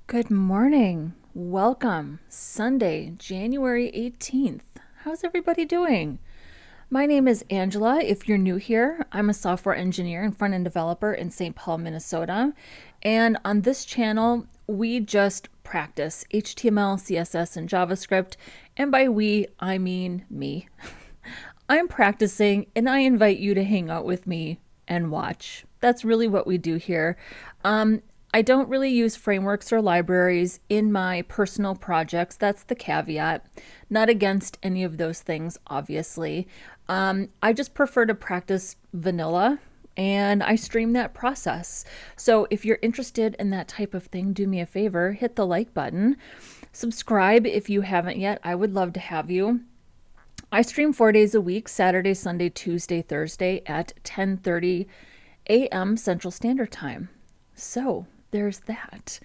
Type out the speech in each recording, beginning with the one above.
Good morning. Welcome. Sunday, January 18th. How's everybody doing? My name is Angela. If you're new here, I'm a software engineer and front-end developer in St. Paul, Minnesota. And on this channel, we just practice HTML, CSS, and JavaScript. And by we, I mean me. I'm practicing and I invite you to hang out with me and watch. That's really what we do here. I don't really use frameworks or libraries in my personal projects. That's the caveat. Not against any of those things, obviously. I just prefer to practice vanilla and I stream that process. So if you're interested in that type of thing, do me a favor, hit the like button. Subscribe if you haven't yet. I would love to have you. I stream 4 days a week, Saturday, Sunday, Tuesday, Thursday at 10:30 a.m. Central Standard Time. So there's that.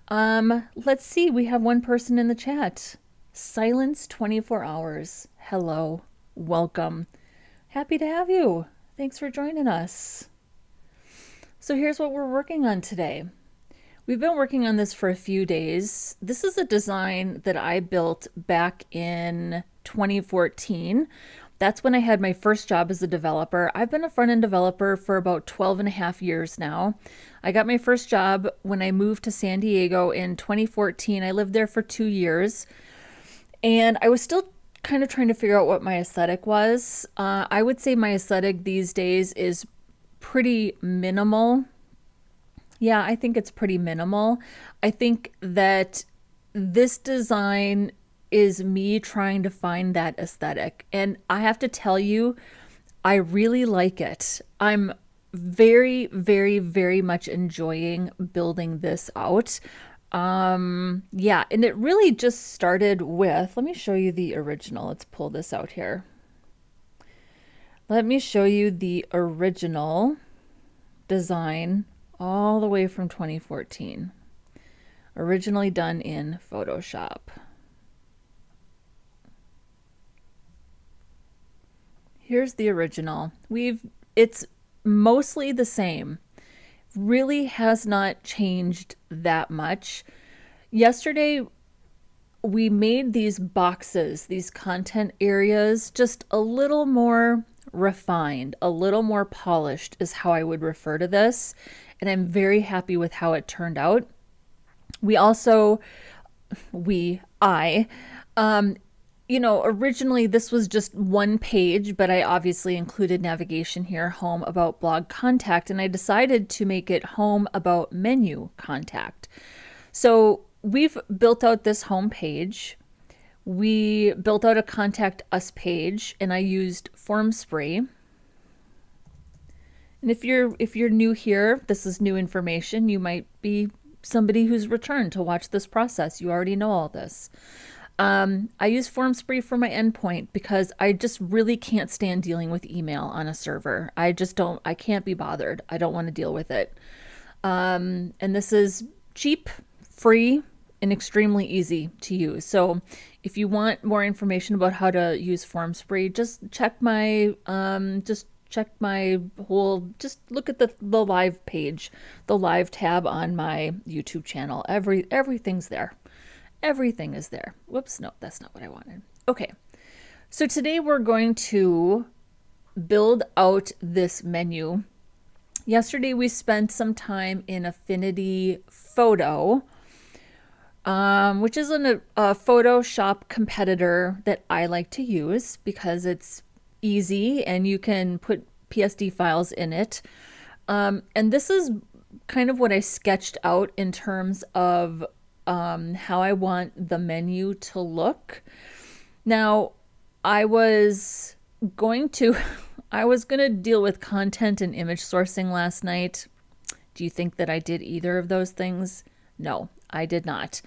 Let's see. We have one person in the chat. Silence 24 hours. Hello. Welcome. Happy to have you. Thanks for joining us. So here's what we're working on today. We've been working on this for a few days. This is a design that I built back in 2014. That's when I had my first job as a developer. I've been a front-end developer for about 12 and a half years now. I got my first job when I moved to San Diego in 2014. I lived there for 2 years, and I was still kind of trying to figure out what my aesthetic was. I would say my aesthetic these days is pretty minimal. Yeah, I think it's pretty minimal. I think that this design is me trying to find that aesthetic. And I have to tell you, I really like it. I'm very, very, very much enjoying building this out. Yeah, and it really just started with, let me show you the original. Let's pull this out here. Let me show you the original design all the way from 2014. Originally done in Photoshop. Here's the original. It's mostly the same. Really has not changed that much. Yesterday, we made these boxes, these content areas, just a little more refined, a little more polished is how I would refer to this. And I'm very happy with how it turned out. Originally this was just one page, but I obviously included navigation here, home, about, blog, contact, and I decided to make it home, about, menu, contact. So we've built out this home page. We built out a contact us page, and I used FormSpray. And if you're new here, this is new information. You might be somebody who's returned to watch this process. You already know all this. I use FormSpray for my endpoint because I just really can't stand dealing with email on a server. I can't be bothered. I don't want to deal with it. And this is cheap, free, and extremely easy to use. So if you want more information about how to use FormSpray, just look at the live page, the live tab on my YouTube channel. Everything's there. Everything is there. Whoops, no, that's not what I wanted. Okay, so today we're going to build out this menu. Yesterday we spent some time in Affinity Photo, which is a Photoshop competitor that I like to use because it's easy and you can put PSD files in it. And this is kind of what I sketched out in terms of how I want the menu to look. Now, I was going to deal with content and image sourcing last night. Do you think that I did either of those things? No, I did not.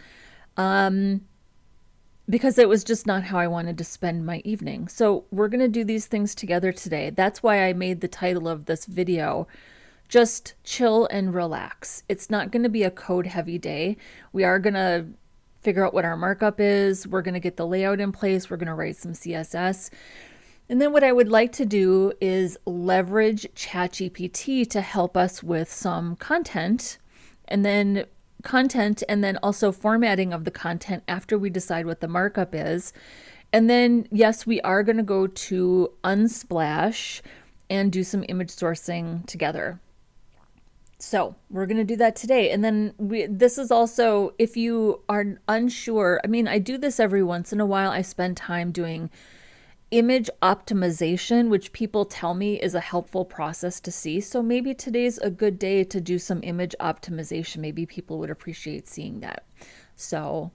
Because it was just not how I wanted to spend my evening. So we're going to do these things together today. That's why I made the title of this video just chill and relax. It's not going to be a code heavy day. We are going to figure out what our markup is. We're going to get the layout in place. We're going to write some CSS. And then what I would like to do is leverage ChatGPT to help us with some content. And then content and then also formatting of the content after we decide what the markup is. And then, yes, we are going to go to Unsplash and do some image sourcing together. So we're going to do that today. And then this is also, if you are unsure, I mean, I do this every once in a while. I spend time doing image optimization, which people tell me is a helpful process to see. So maybe today's a good day to do some image optimization. Maybe people would appreciate seeing that. So,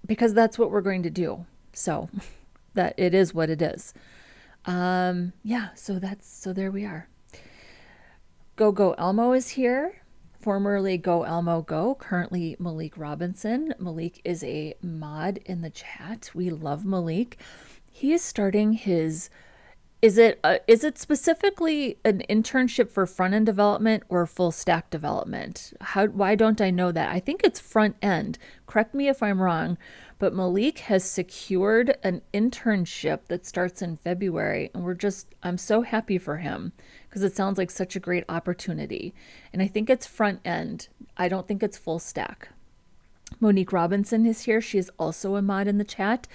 because that's what we're going to do. So that it is what it is. Yeah, so there we are. Go Elmo is here, formerly Go Elmo Go, currently Malik Robinson. Malik is a mod in the chat. We love Malik. He is starting his, is it specifically an internship for front-end development or full stack development? Why don't I know that? I think it's front end. Correct me if I'm wrong, but Malik has secured an internship that starts in February, and I'm so happy for him because it sounds like such a great opportunity. And I think it's front end. I don't think it's full stack. Monique Robinson is here. She is also a mod in the chat.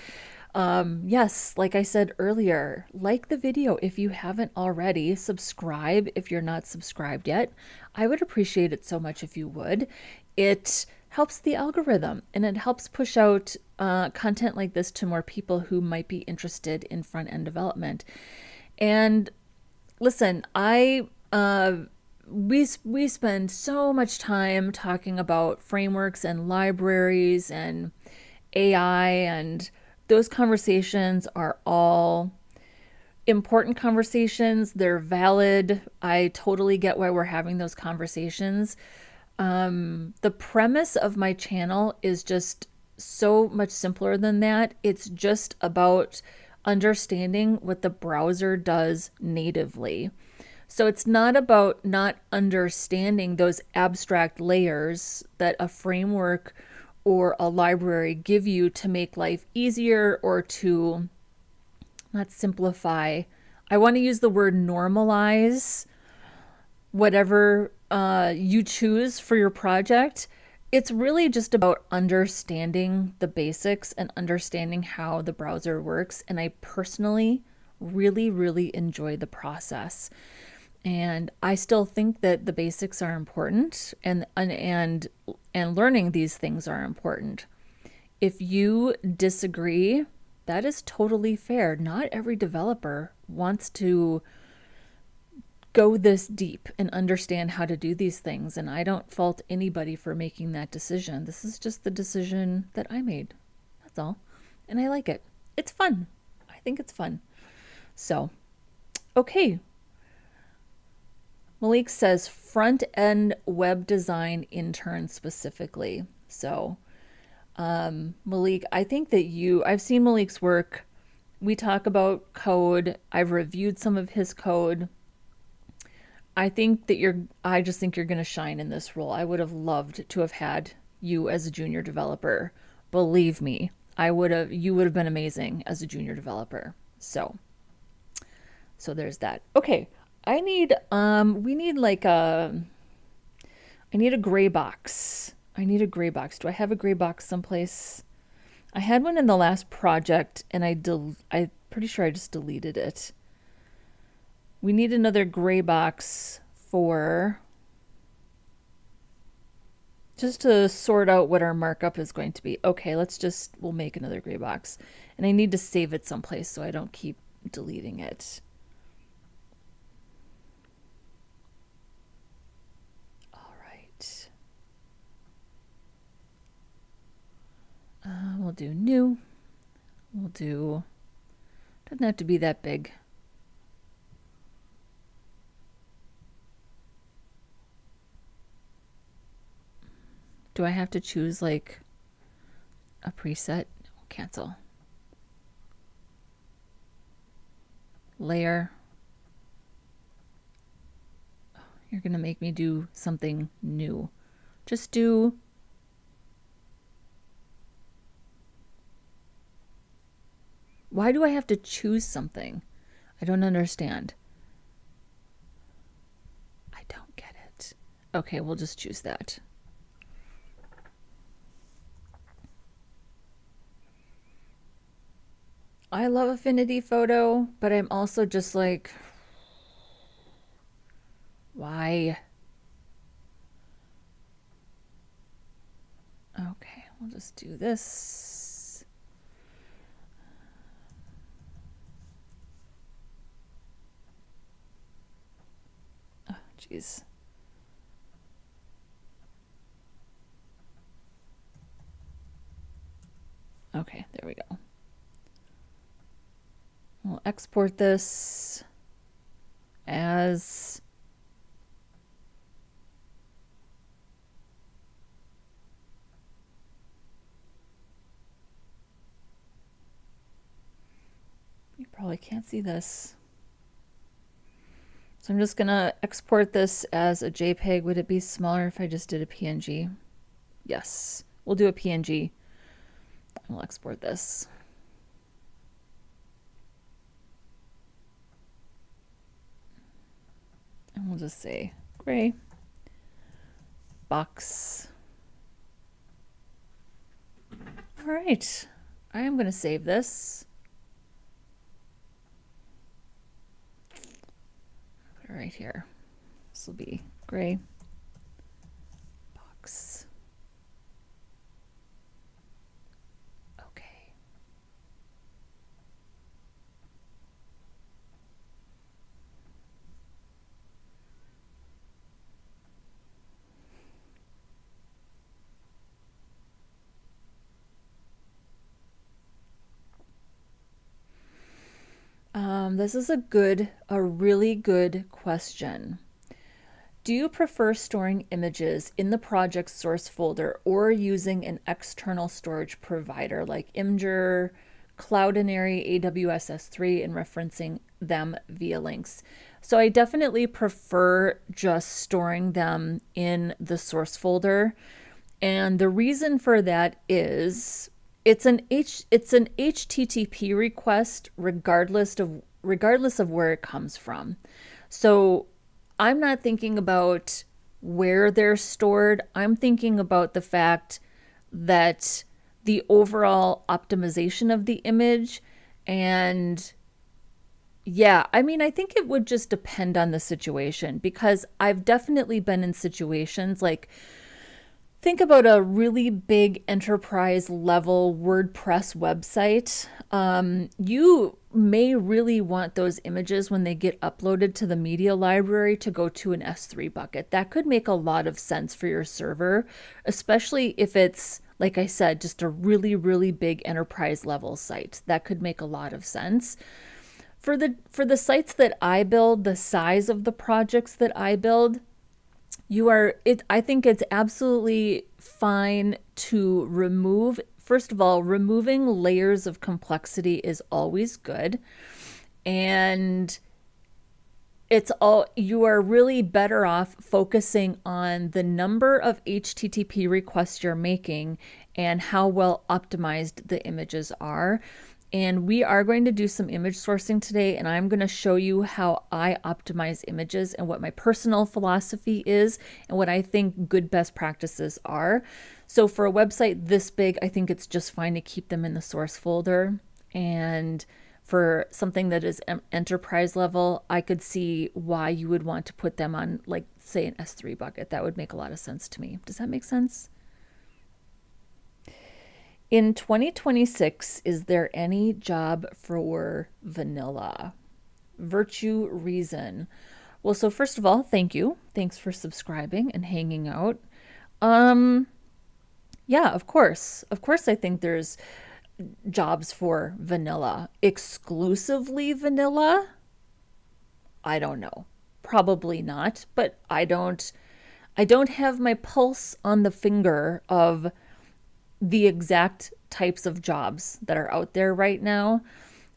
Yes, like I said earlier, like the video if you haven't already, subscribe if you're not subscribed yet. I would appreciate it so much if you would. It helps the algorithm and it helps push out content like this to more people who might be interested in front-end development. And listen, we spend so much time talking about frameworks and libraries and AI, and those conversations are all important conversations. They're valid. I totally get why we're having those conversations. The premise of my channel is just so much simpler than that. It's just about understanding what the browser does natively. So it's not about not understanding those abstract layers that a framework or a library give you to make life easier or to not simplify. I want to use the word normalize whatever you choose for your project. It's really just about understanding the basics and understanding how the browser works. And I personally really, really enjoy the process. And I still think that the basics are important and learning these things are important. If you disagree, that is totally fair. Not every developer wants to go this deep and understand how to do these things. And I don't fault anybody for making that decision. This is just the decision that I made. That's all. And I like it. It's fun. I think it's fun. So, okay. Malik says front-end web design intern specifically. So, Malik, I think that I've seen Malik's work. We talk about code. I've reviewed some of his code. I just think you're going to shine in this role. I would have loved to have had you as a junior developer. Believe me, you would have been amazing as a junior developer. So there's that. Okay. I need a gray box. I need a gray box. Do I have a gray box someplace? I had one in the last project and I'm pretty sure I just deleted it. We need another gray box just to sort out what our markup is going to be. Okay, we'll make another gray box. And I need to save it someplace so I don't keep deleting it. All right. We'll do new. Doesn't have to be that big. Do I have to choose like a preset? Cancel. Layer. Oh, you're going to make me do something new. Just do. Why do I have to choose something? I don't understand. I don't get it. Okay, we'll just choose that. I love Affinity Photo, but I'm also just like, why? Okay, we'll just do this. Oh, jeez. Okay, there we go. We'll export this as you probably can't see this. So I'm just gonna export this as a JPEG. Would it be smaller if I just did a PNG? Yes, we'll do a PNG. We'll export this. And we'll just say gray box. All right, I am going to save this. Put it right here. This will be gray box. Okay. This is a really good question. Do you prefer storing images in the project source folder or using an external storage provider like Imgur, Cloudinary, AWS S3, and referencing them via links? So I definitely prefer just storing them in the source folder. And the reason for that is it's an HTTP request regardless of where it comes from. So I'm not thinking about where they're stored. I'm thinking about the fact that the overall optimization of the image. And yeah, I mean, I think it would just depend on the situation, because I've definitely been in situations like, think about a really big enterprise level WordPress website. You may really want those images when they get uploaded to the media library to go to an S3 bucket. That could make a lot of sense for your server, especially if it's, like I said, just a really, really big enterprise level site. That could make a lot of sense. For the sites that I build, the size of the projects that I build, I think it's absolutely fine to remove. First of all, removing layers of complexity is always good. And you are really better off focusing on the number of HTTP requests you're making and how well optimized the images are. And we are going to do some image sourcing today, and I'm going to show you how I optimize images and what my personal philosophy is and what I think good best practices are. So for a website this big, I think it's just fine to keep them in the source folder. And for something that is enterprise level, I could see why you would want to put them on, like, say, an S3 bucket. That would make a lot of sense to me. Does that make sense? In 2026, is there any job for vanilla? Virtue reason. Well, so first of all, thank you. Thanks for subscribing and hanging out. Yeah, of course. Of course, I think there's jobs for vanilla. Exclusively vanilla? I don't know. Probably not, but I don't have my pulse on the finger of the exact types of jobs that are out there right now.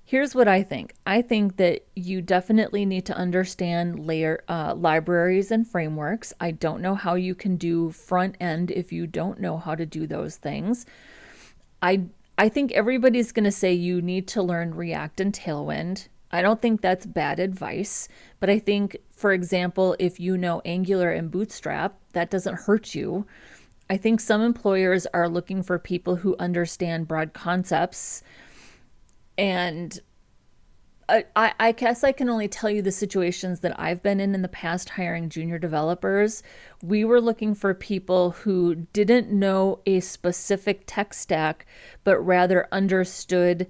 Here's what I think. I think that you definitely need to understand libraries and frameworks. I don't know how you can do front end if you don't know how to do those things. I think everybody's going to say you need to learn React and Tailwind. I don't think that's bad advice, but I think, for example, if you know Angular and Bootstrap, that doesn't hurt you. I think some employers are looking for people who understand broad concepts. And I guess I can only tell you the situations that I've been in the past hiring junior developers. We were looking for people who didn't know a specific tech stack, but rather understood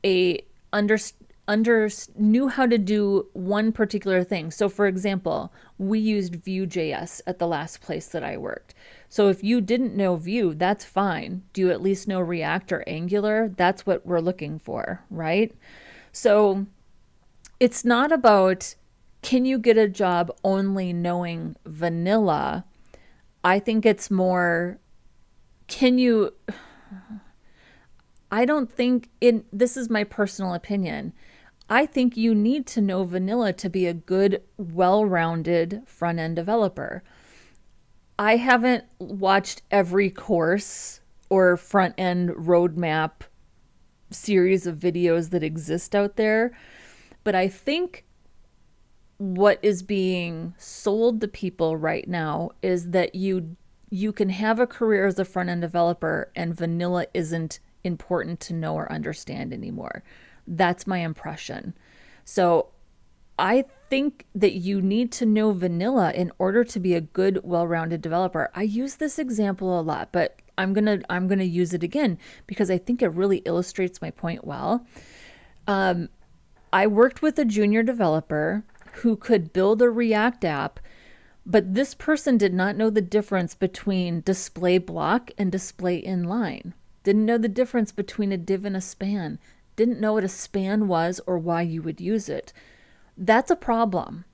a knew how to do one particular thing. So for example, we used Vue.js at the last place that I worked. So if you didn't know Vue, that's fine. Do you at least know React or Angular? That's what we're looking for, right? So it's not about can you get a job only knowing vanilla? I think it's more can you I don't think in this is my personal opinion. I think you need to know vanilla to be a good, well-rounded front-end developer. I haven't watched every course or front-end roadmap series of videos that exist out there, but I think what is being sold to people right now is that you can have a career as a front-end developer and vanilla isn't important to know or understand anymore. That's my impression. So I think that you need to know vanilla in order to be a good, well-rounded developer. I use this example a lot, but I'm gonna use it again because I think it really illustrates my point well. I worked with a junior developer who could build a React app, but this person did not know the difference between display block and display inline. Didn't know the difference between a div and a span. Didn't know what a span was or why you would use it. That's a problem.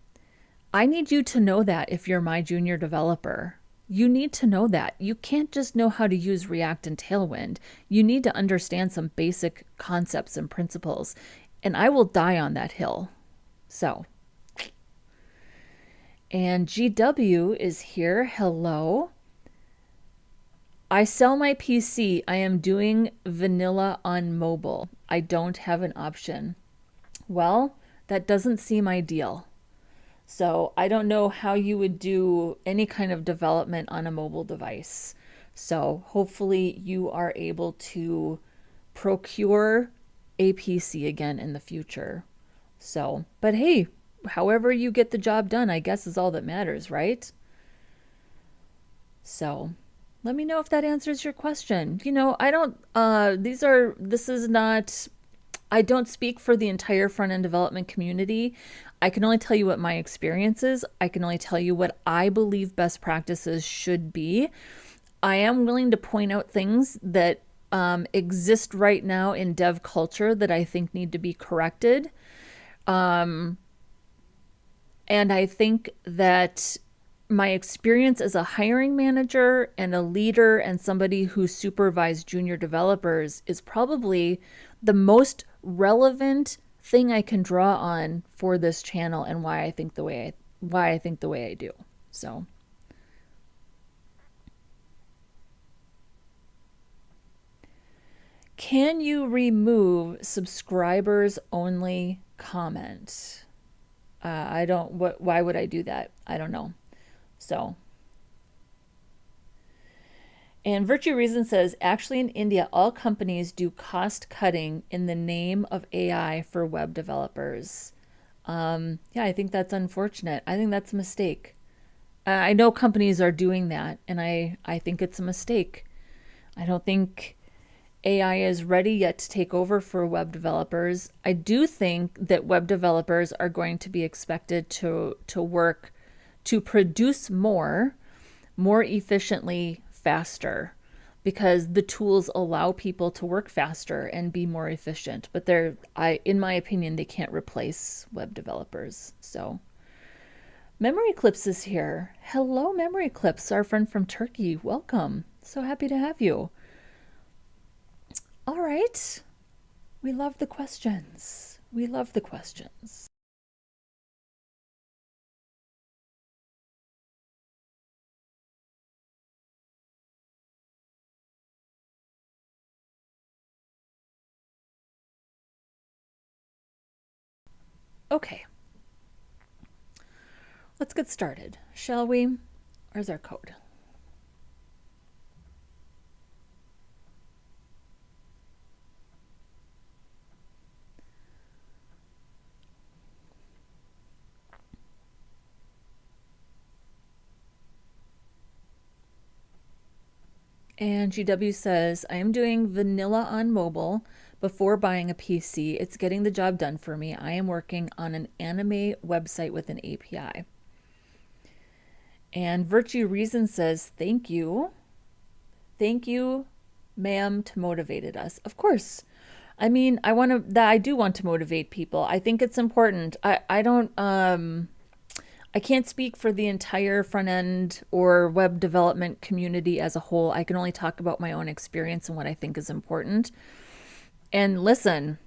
I need you to know that if you're my junior developer. You need to know that. You can't just know how to use React and Tailwind. You need to understand some basic concepts and principles. And I will die on that hill. So, and GW is here. Hello. I sell my PC. I am doing vanilla on mobile. I don't have an option. Well, that doesn't seem ideal. So I don't know how you would do any kind of development on a mobile device. So hopefully you are able to procure a PC again in the future. So, but hey, however you get the job done, I guess is all that matters, right? So let me know if that answers your question. You know, I don't, this is not, I don't speak for the entire front-end development community. I can only tell you what my experience is. I can only tell you what I believe best practices should be. I am willing to point out things that exist right now in dev culture that I think need to be corrected. And I think that my experience as a hiring manager and a leader and somebody who supervised junior developers is probably the most relevant thing I can draw on for this channel and why I think the way I do. So can you remove subscribers only comment? I don't, why would I do that? I don't know. So, and Virtue Reason says, actually in India, all companies do cost cutting in the name of AI for web developers. Yeah, I think that's unfortunate. I think that's a mistake. I know companies are doing that, and I think it's a mistake. I don't think AI is ready yet to take over for web developers. I do think that web developers are going to be expected to work to produce more efficiently, faster, because the tools allow people to work faster and be more efficient. But in my opinion, they can't replace web developers. So Memory Clips is here. Hello, Memory Clips, our friend from Turkey. Welcome. So happy to have you. All right. We love the questions. We love the questions. Okay. Let's get started, shall we? Where's our code? And GW says, I am doing vanilla on mobile before buying a PC. It's getting the job done for me. I am working on an anime website with an API. And Virtue Reason says, thank you. Thank you, ma'am, to motivated us. Of course. I mean, I do want to motivate people. I think it's important. I can't speak for the entire front end or web development community as a whole. I can only talk about my own experience and what I think is important. And listen,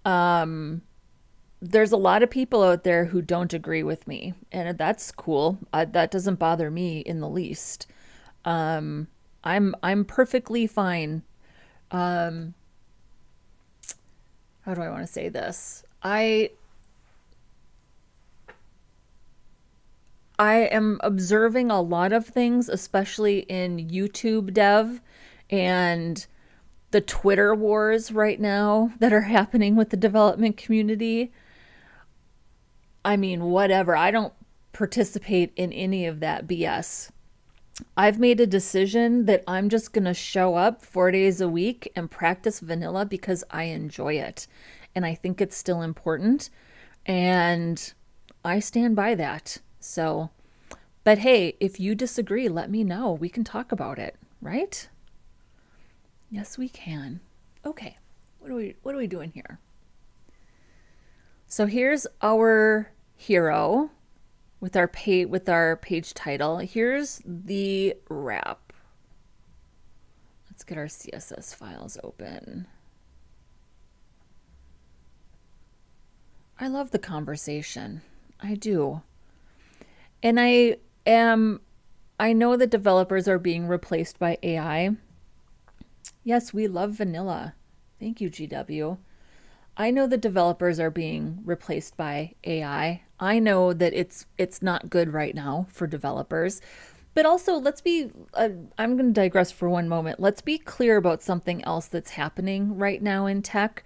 there's a lot of people out there who don't agree with me, and that's cool. That doesn't bother me in the least. I'm perfectly fine. How do I want to say this? I am observing a lot of things, especially in YouTube dev and the Twitter wars right now that are happening with the development community. I mean, whatever. I don't participate in any of that BS. I've made a decision that I'm just going to show up 4 days a week and practice vanilla because I enjoy it. And I think it's still important. And I stand by that. So, but hey, if you disagree, let me know. We can talk about it, right? Yes, we can. Okay. What are we doing here? So here's our hero with our page title. Here's the wrap. Let's get our CSS files open. I love the conversation. I do. And I know that developers are being replaced by AI. Yes, we love vanilla. Thank you, GW. I know that developers are being replaced by AI. I know that it's not good right now for developers. But also, I'm going to digress for one moment. Let's be clear about something else that's happening right now in tech,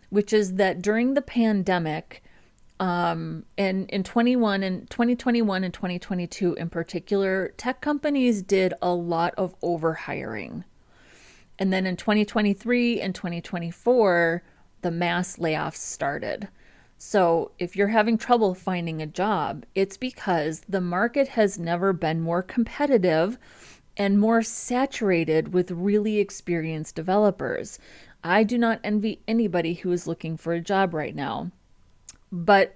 which is that during the pandemic, and in 2021 and 2022 in particular, tech companies did a lot of overhiring. And then in 2023 and 2024, the mass layoffs started. So if you're having trouble finding a job, it's because the market has never been more competitive and more saturated with really experienced developers. I do not envy anybody who is looking for a job right now. But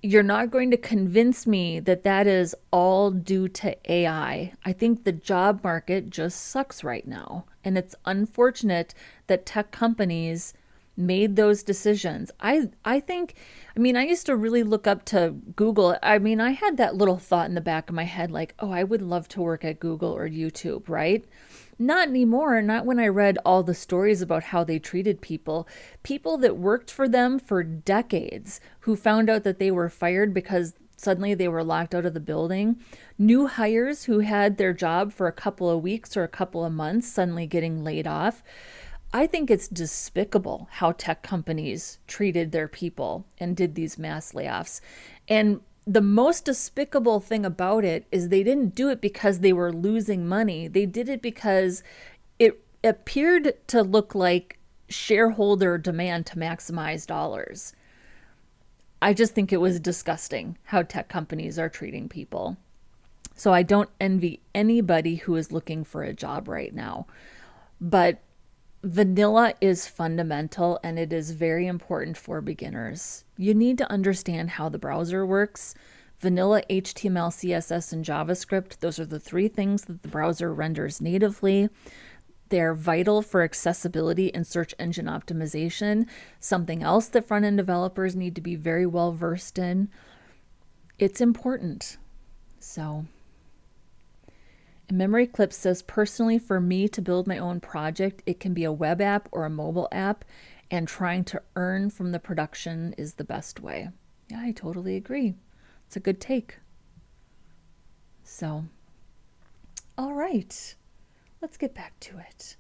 you're not going to convince me that that is all due to AI. I think the job market just sucks right now. And it's unfortunate that tech companies made those decisions. I used to really look up to Google. I mean, I had that little thought in the back of my head, like, oh, I would love to work at Google or YouTube, right? Not anymore. Not when I read all the stories about how they treated people that worked for them for decades, who found out that they were fired because suddenly they were locked out of the building. New hires who had their job for a couple of weeks or a couple of months suddenly getting laid off. I think it's despicable how tech companies treated their people and did these mass layoffs. And the most despicable thing about it is they didn't do it because they were losing money. They did it because it appeared to look like shareholder demand to maximize dollars. I just think it was disgusting how tech companies are treating people. So I don't envy anybody who is looking for a job right now. But vanilla is fundamental and it is very important for beginners. You need to understand how the browser works. Vanilla, HTML, CSS, and JavaScript, those are the three things that the browser renders natively. They're vital for accessibility and search engine optimization. Something else that front-end developers need to be very well versed in. It's important. So, and Memory Clip says, personally, for me to build my own project, it can be a web app or a mobile app, and trying to earn from the production is the best way. Yeah, I totally agree. It's a good take. So, all right, let's get back to it.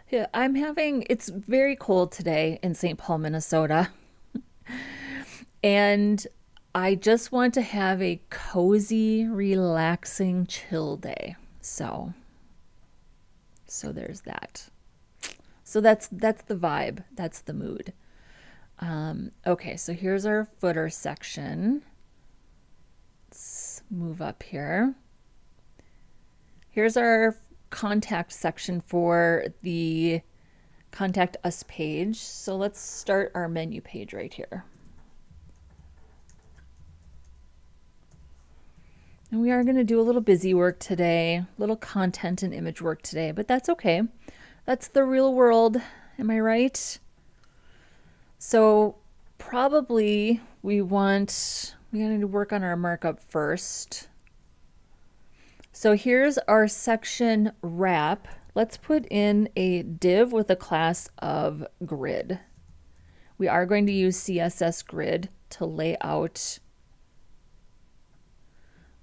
Yeah, it's very cold today in St. Paul, Minnesota. And I just want to have a cozy, relaxing, chill day. So So there's that. So that's the vibe. That's the mood. Okay, so here's our footer section. Let's move up here. Here's our contact section for the Contact Us page. So let's start our menu page right here. And we are going to do a little busy work today, a little content and image work today, but that's okay. That's the real world. Am I right? So probably we need to work on our markup first. So here's our section wrap. Let's put in a div with a class of grid. We are going to use CSS Grid to lay out,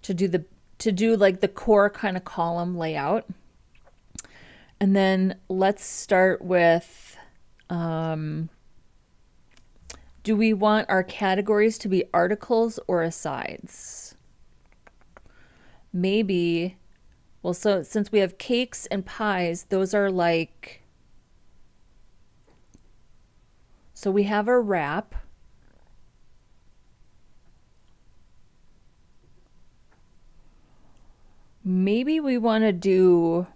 to do like the core kind of column layout. And then let's start with, do we want our categories to be articles or asides? Maybe, well, so since we have cakes and pies, those are like, so we have a wrap. Maybe we want to do,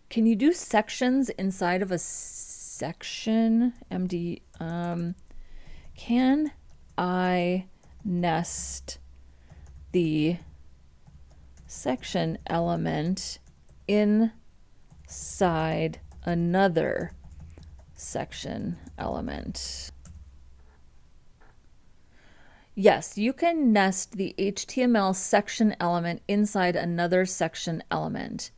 can you do sections inside of a section? Can I nest the section element inside another section element? Yes, you can nest the HTML section element inside another section element.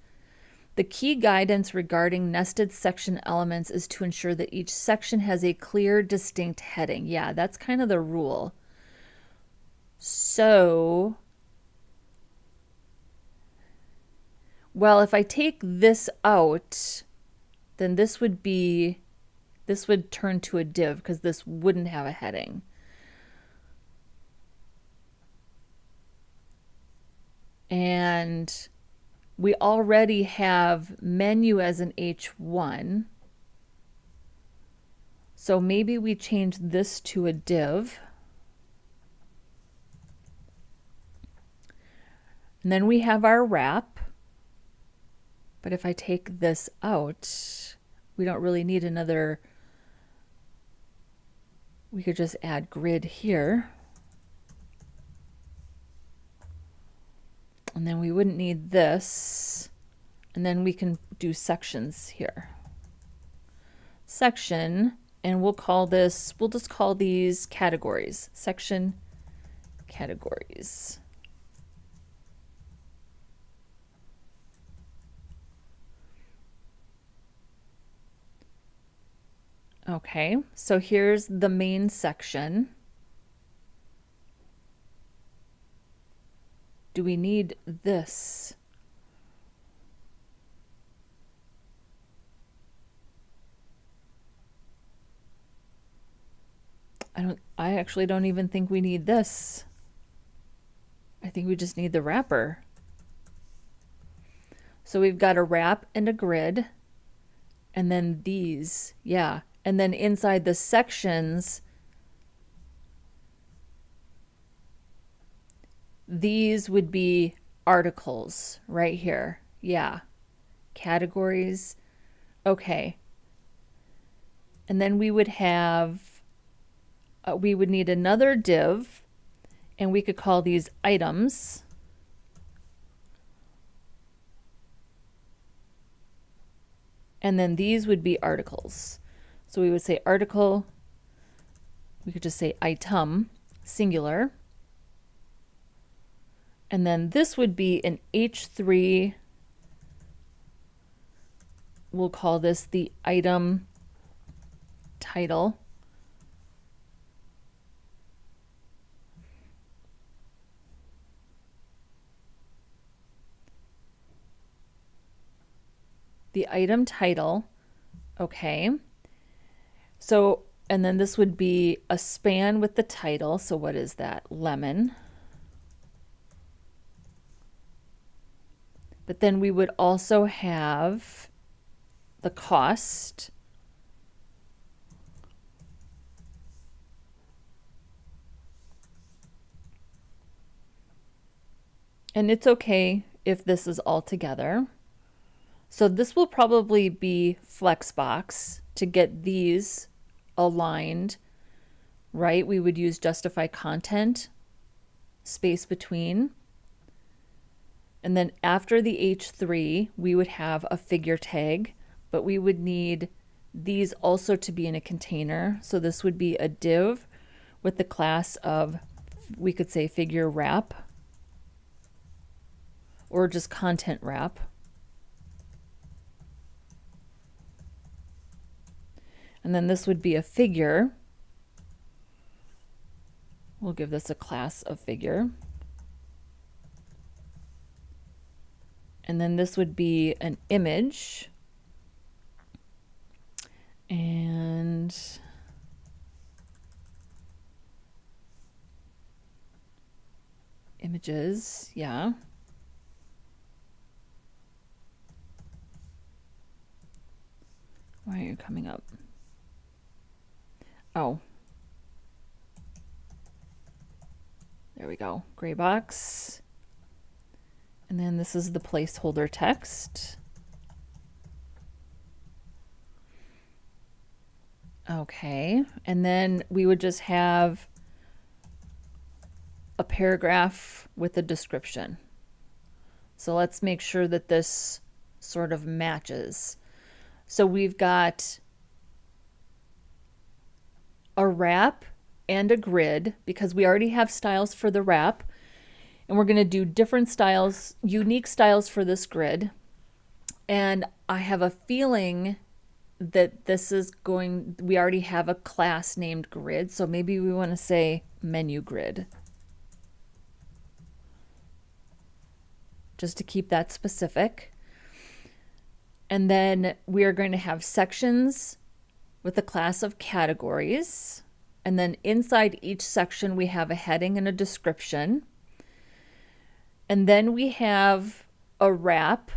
The key guidance regarding nested section elements is to ensure that each section has a clear, distinct heading. Yeah, that's kind of the rule. So, well, if I take this out, then this would turn to a div because this wouldn't have a heading. And we already have menu as an H1. So maybe we change this to a div. And then we have our wrap. But if I take this out, we don't really need another. We could just add grid here. And then we wouldn't need this. And then we can do sections here. Section, and we'll just call these categories. Section categories. Okay, so here's the main section. Do we need this? I actually don't even think we need this. I think we just need the wrapper. So we've got a wrap and a grid, and then these, yeah. And then inside the sections, these would be articles right here. Yeah. Categories. Okay. And then we would have, we would need another div, and we could call these items. And then these would be articles. So we would say article, we could just say item, singular. And then this would be an H3. We'll call this the item title. The item title, okay. So, and then this would be a span with the title. So what is that? Lemon. But then we would also have the cost. And it's okay if this is all together. So this will probably be Flexbox to get these aligned, right? We would use justify content, space between. And then after the H3, we would have a figure tag, but we would need these also to be in a container. So this would be a div with the class of, we could say figure wrap, or just content wrap. And then this would be a figure. We'll give this a class of figure. And then this would be an image. And images, yeah. Why are you coming up? Oh. There we go. Gray box. And then this is the placeholder text. Okay. And then we would just have a paragraph with a description. So let's make sure that this sort of matches. So we've got a wrap and a grid because we already have styles for the wrap, and we're going to do different styles, unique styles for this grid. And I have a feeling that this is going, we already have a class named grid, so maybe we want to say menu grid, just to keep that specific. And then we are going to have sections with a class of categories. And then inside each section, we have a heading and a description. And then we have a wrap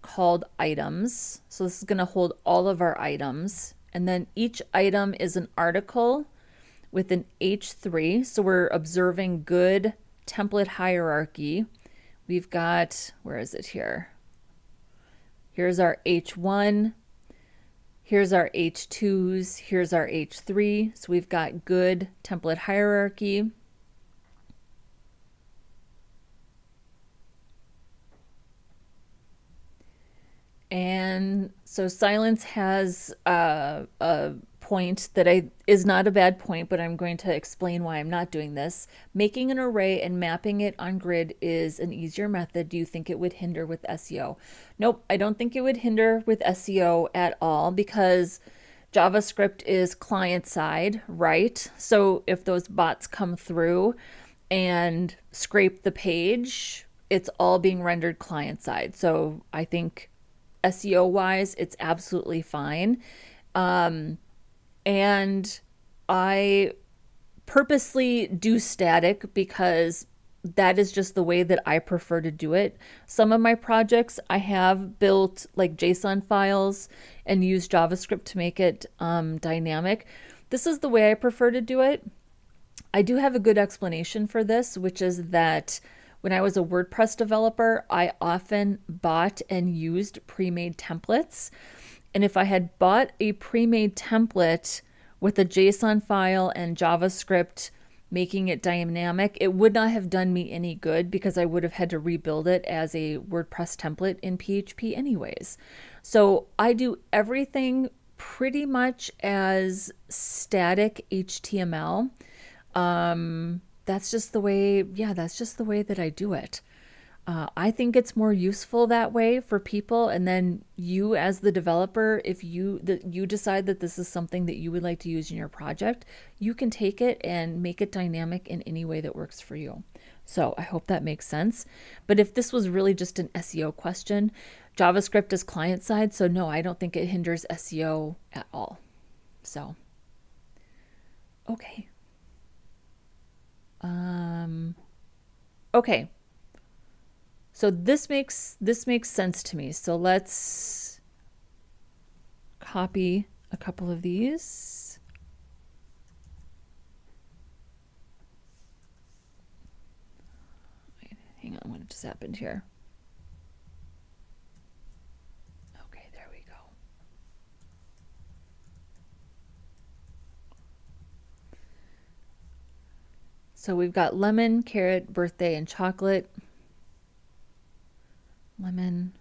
called items. So this is going to hold all of our items. And then each item is an article with an H3. So we're observing good template hierarchy. We've got, where is it here? Here's our H1. Here's our H2s. Here's our H3. So we've got good template hierarchy. And so silence has a point that is not a bad point, but I'm going to explain why I'm not doing this. Making an array and mapping it on grid is an easier method. Do you think it would hinder with SEO? Nope, I don't think it would hinder with SEO at all because JavaScript is client side, right? So if those bots come through and scrape the page, it's all being rendered client side. So I think SEO wise, it's absolutely fine. And I purposely do static because that is just the way that I prefer to do it. Some of my projects I have built like JSON files and used JavaScript to make it dynamic. This is the way I prefer to do it. I do have a good explanation for this, which is that when I was a WordPress developer, I often bought and used pre-made templates. And if I had bought a pre-made template with a JSON file and JavaScript making it dynamic, it would not have done me any good because I would have had to rebuild it as a WordPress template in PHP anyways. So I do everything pretty much as static HTML. That's just the way, that's just the way that I do it. I think it's more useful that way for people. And then you as the developer, if you decide that this is something that you would like to use in your project, you can take it and make it dynamic in any way that works for you. So I hope that makes sense. But if this was really just an SEO question, JavaScript is client side. So no, I don't think it hinders SEO at all. So, okay. Okay. So this makes sense to me. So let's copy a couple of these. Wait, hang on, what just happened here? Okay, there we go. So we've got lemon, carrot, birthday, and chocolate. Lemon,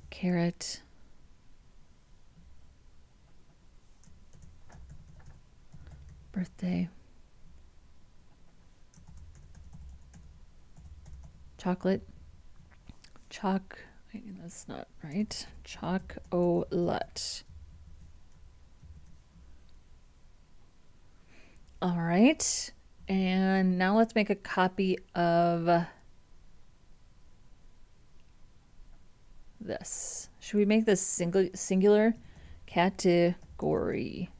carrot, birthday, chocolate, that's not right, chocolate. All right, and now let's make a copy of this. Should we make this singular? Category.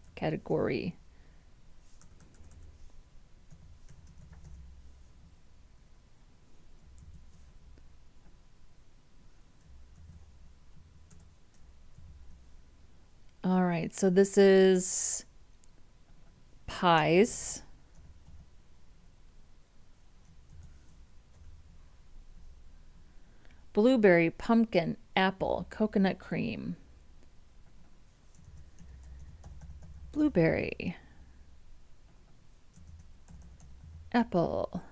All right, so this is pies. Blueberry, pumpkin, apple, coconut cream. Blueberry, apple,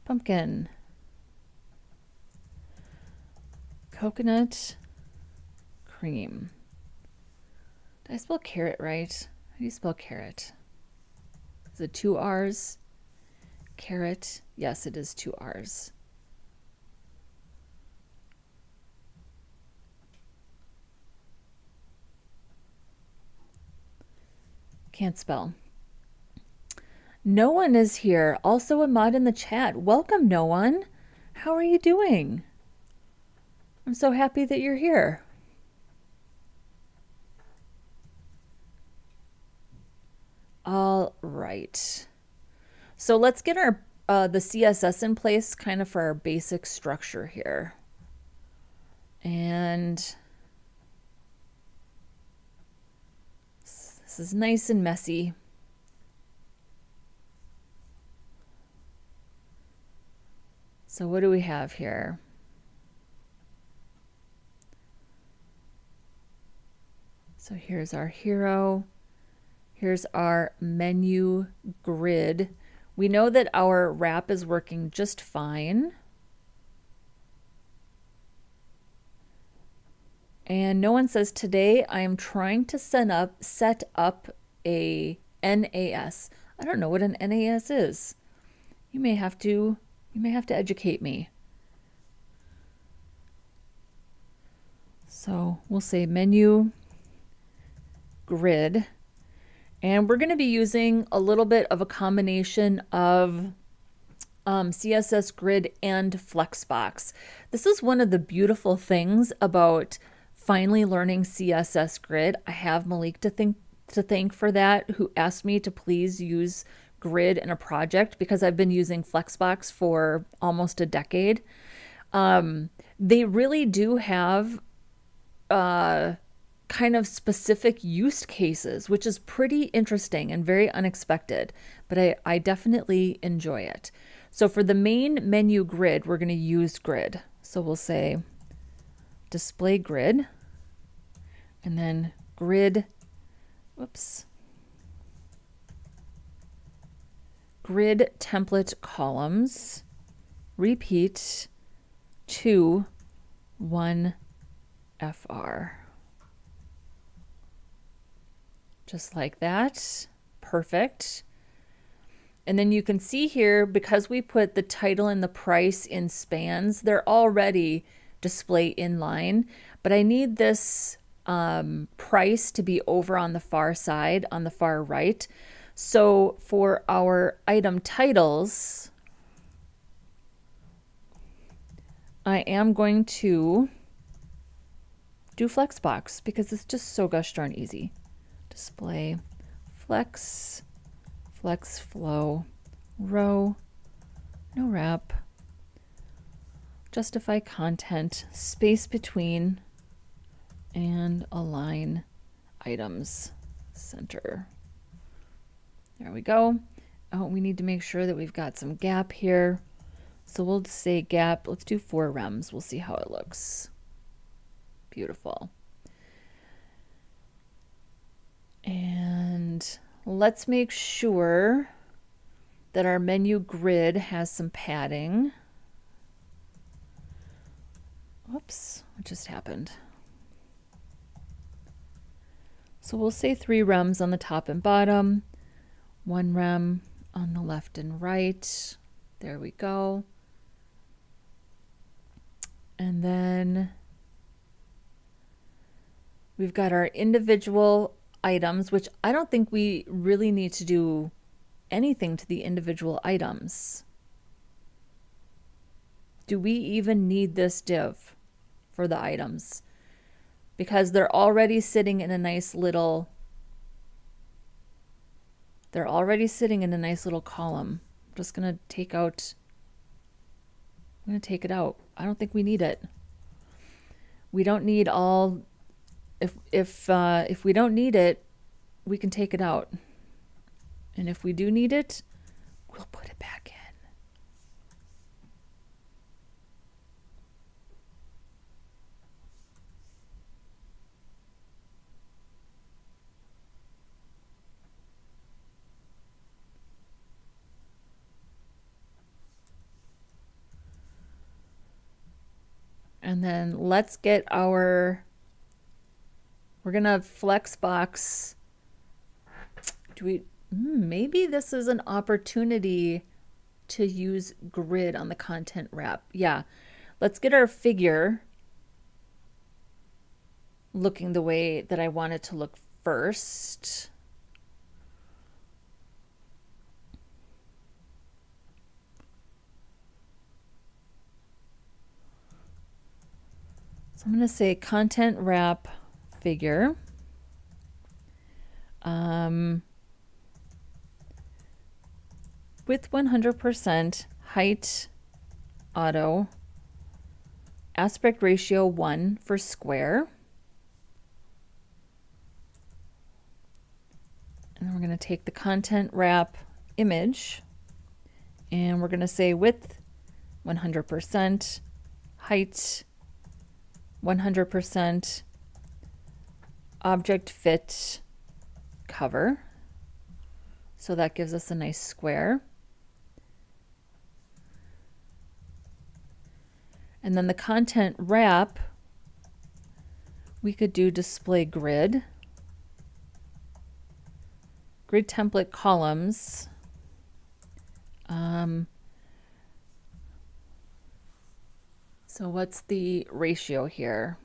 pumpkin, coconut cream. Did I spell carrot right? How do you spell carrot? Is it 2 R's? Carrot. Yes, it is 2 R's. Can't spell. No one is here. Also a mod in the chat. Welcome, no one. How are you doing? I'm so happy that you're here. All right. So let's get our the CSS in place kind of for our basic structure here. And this is nice and messy. So what do we have here? So here's our hero. Here's our menu grid. We know that our wrap is working just fine. And no one says today I am trying to set up a NAS. I don't know what an NAS is. You may have to educate me. So we'll say menu grid. And we're going to be using a little bit of a combination of CSS Grid and Flexbox. This is one of the beautiful things about finally learning CSS Grid. I have Malik to thank for that, who asked me to please use Grid in a project because I've been using Flexbox for almost a decade. They really do have kind of specific use cases, which is pretty interesting and very unexpected, but I definitely enjoy it. So for the main menu grid, we're going to use grid. So we'll say display grid, and then grid, grid template columns, repeat 2, 1 FR. Just like that. Perfect. And then you can see here, because we put the title and the price in spans, they're already display inline, but I need this price to be over on the far side, on the far right. So for our item titles, I am going to do Flexbox because it's just so gosh darn easy. Display flex flow, row, no wrap, justify content, space between, and align items center. There we go. Oh, we need to make sure that we've got some gap here. So we'll say gap. Let's do 4 rems. We'll see how it looks. Beautiful. And let's make sure that our menu grid has some padding. Whoops, what just happened? So we'll say 3 rems on the top and bottom, 1 rem on the left and right. There we go. And then we've got our individual items, which I don't think we really need to do anything to the individual items. Do we even need this div for the items? Because they're already sitting in a nice little column. I'm just gonna take it out. I don't think we need it. We don't need all. If we don't need it, we can take it out. And if we do need it, we'll put it back in. And then let's get we're gonna Flexbox. Maybe this is an opportunity to use grid on the content wrap. Yeah, let's get our figure looking the way that I want it to look first. So I'm going to say content wrap figure. Width 100%, height auto, aspect ratio 1 for square. And then we're going to take the content wrap image and we're going to say width 100%, height 100%, object fit cover. So that gives us a nice square. And then the content wrap, we could do display grid, grid template columns. So what's the ratio here?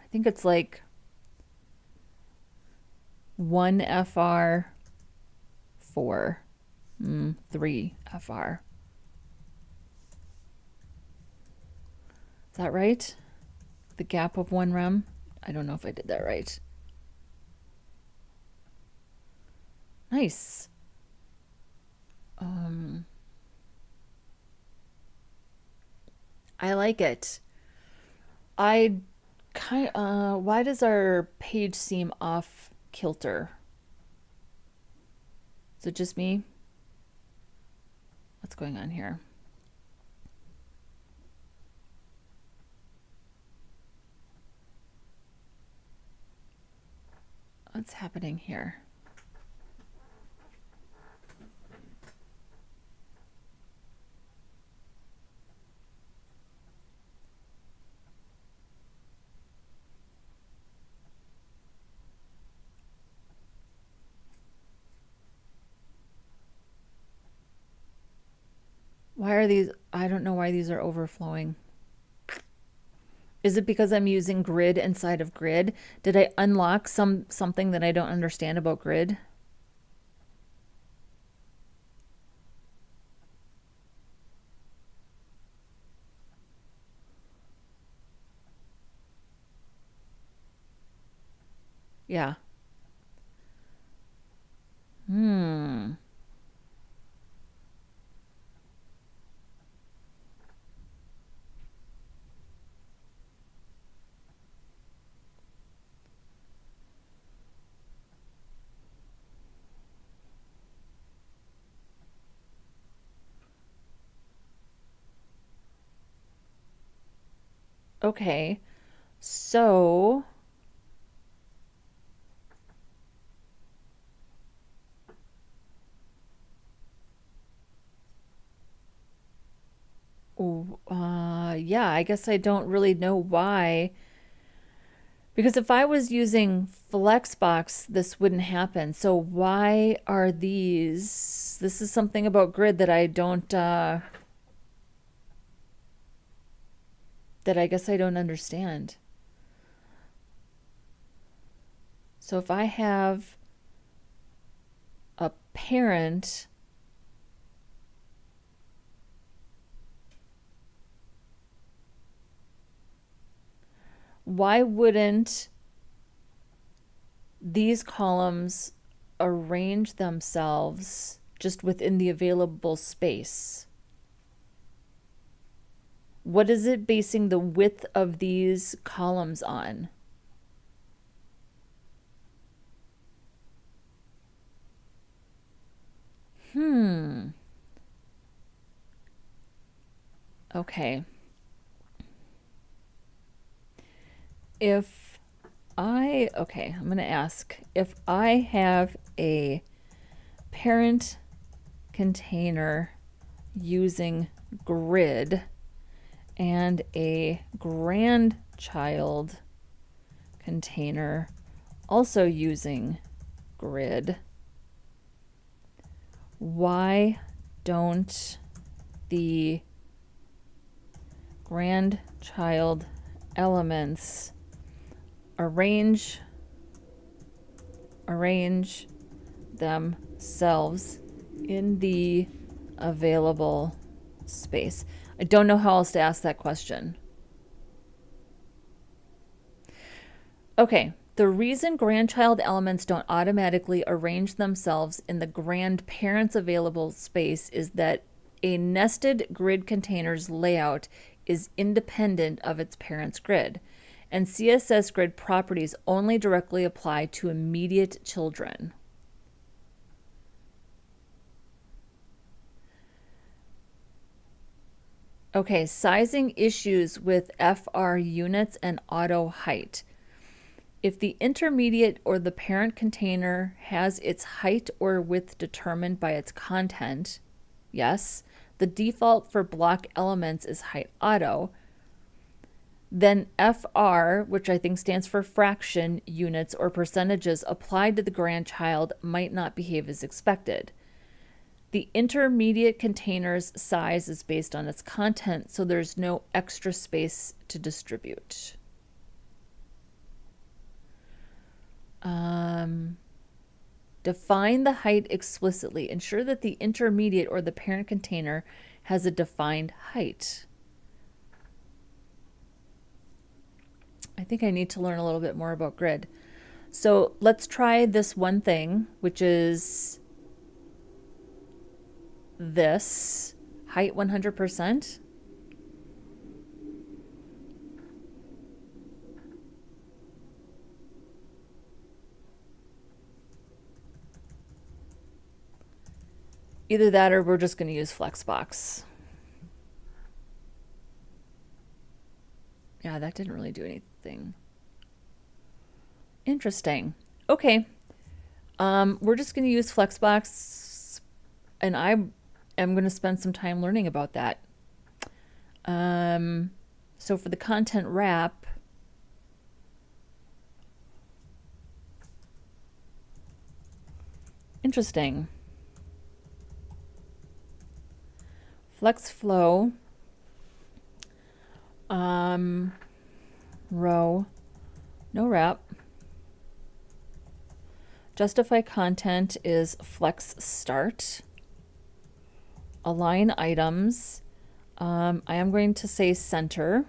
I think it's like 1 FR 4, 3 FR. Is that right? The gap of 1 rem? I don't know if I did that right. Nice. I like it. Why does our page seem off kilter? Is it just me? What's going on here? What's happening here? Why are these? I don't know why these are overflowing. Is it because I'm using grid inside of grid? Did I unlock something that I don't understand about grid? Yeah. Hmm. Okay. So, yeah, I guess I don't really know why. Because if I was using Flexbox, this wouldn't happen. So why are these? This is something about grid that I don't, that I guess I don't understand. So if I have a parent, why wouldn't these columns arrange themselves just within the available space? What is it basing the width of these columns on? Okay. Okay, I'm going to ask if I have a parent container using grid and a grandchild container also using grid, why don't the grandchild elements arrange themselves in the available space? I don't know how else to ask that question. Okay, the reason grandchild elements don't automatically arrange themselves in the grandparent's available space is that a nested grid container's layout is independent of its parent's grid, and CSS Grid properties only directly apply to immediate children. Okay, sizing issues with FR units and auto height. If the intermediate or the parent container has its height or width determined by its content, yes, the default for block elements is height auto. Then FR, which I think stands for fraction, units, or percentages applied to the grandchild might not behave as expected. The intermediate container's size is based on its content, so there's no extra space to distribute. Define the height explicitly. Ensure that the intermediate or the parent container has a defined height. I think I need to learn a little bit more about grid. So let's try this one thing, which is this height 100%. Either that or we're just going to use Flexbox. Yeah, that didn't really do anything. Interesting. Okay. We're just going to use Flexbox, and I am going to spend some time learning about that. So for the content wrap, interesting. Flex flow, row, no wrap. Justify content is flex start. Align items. I am going to say center.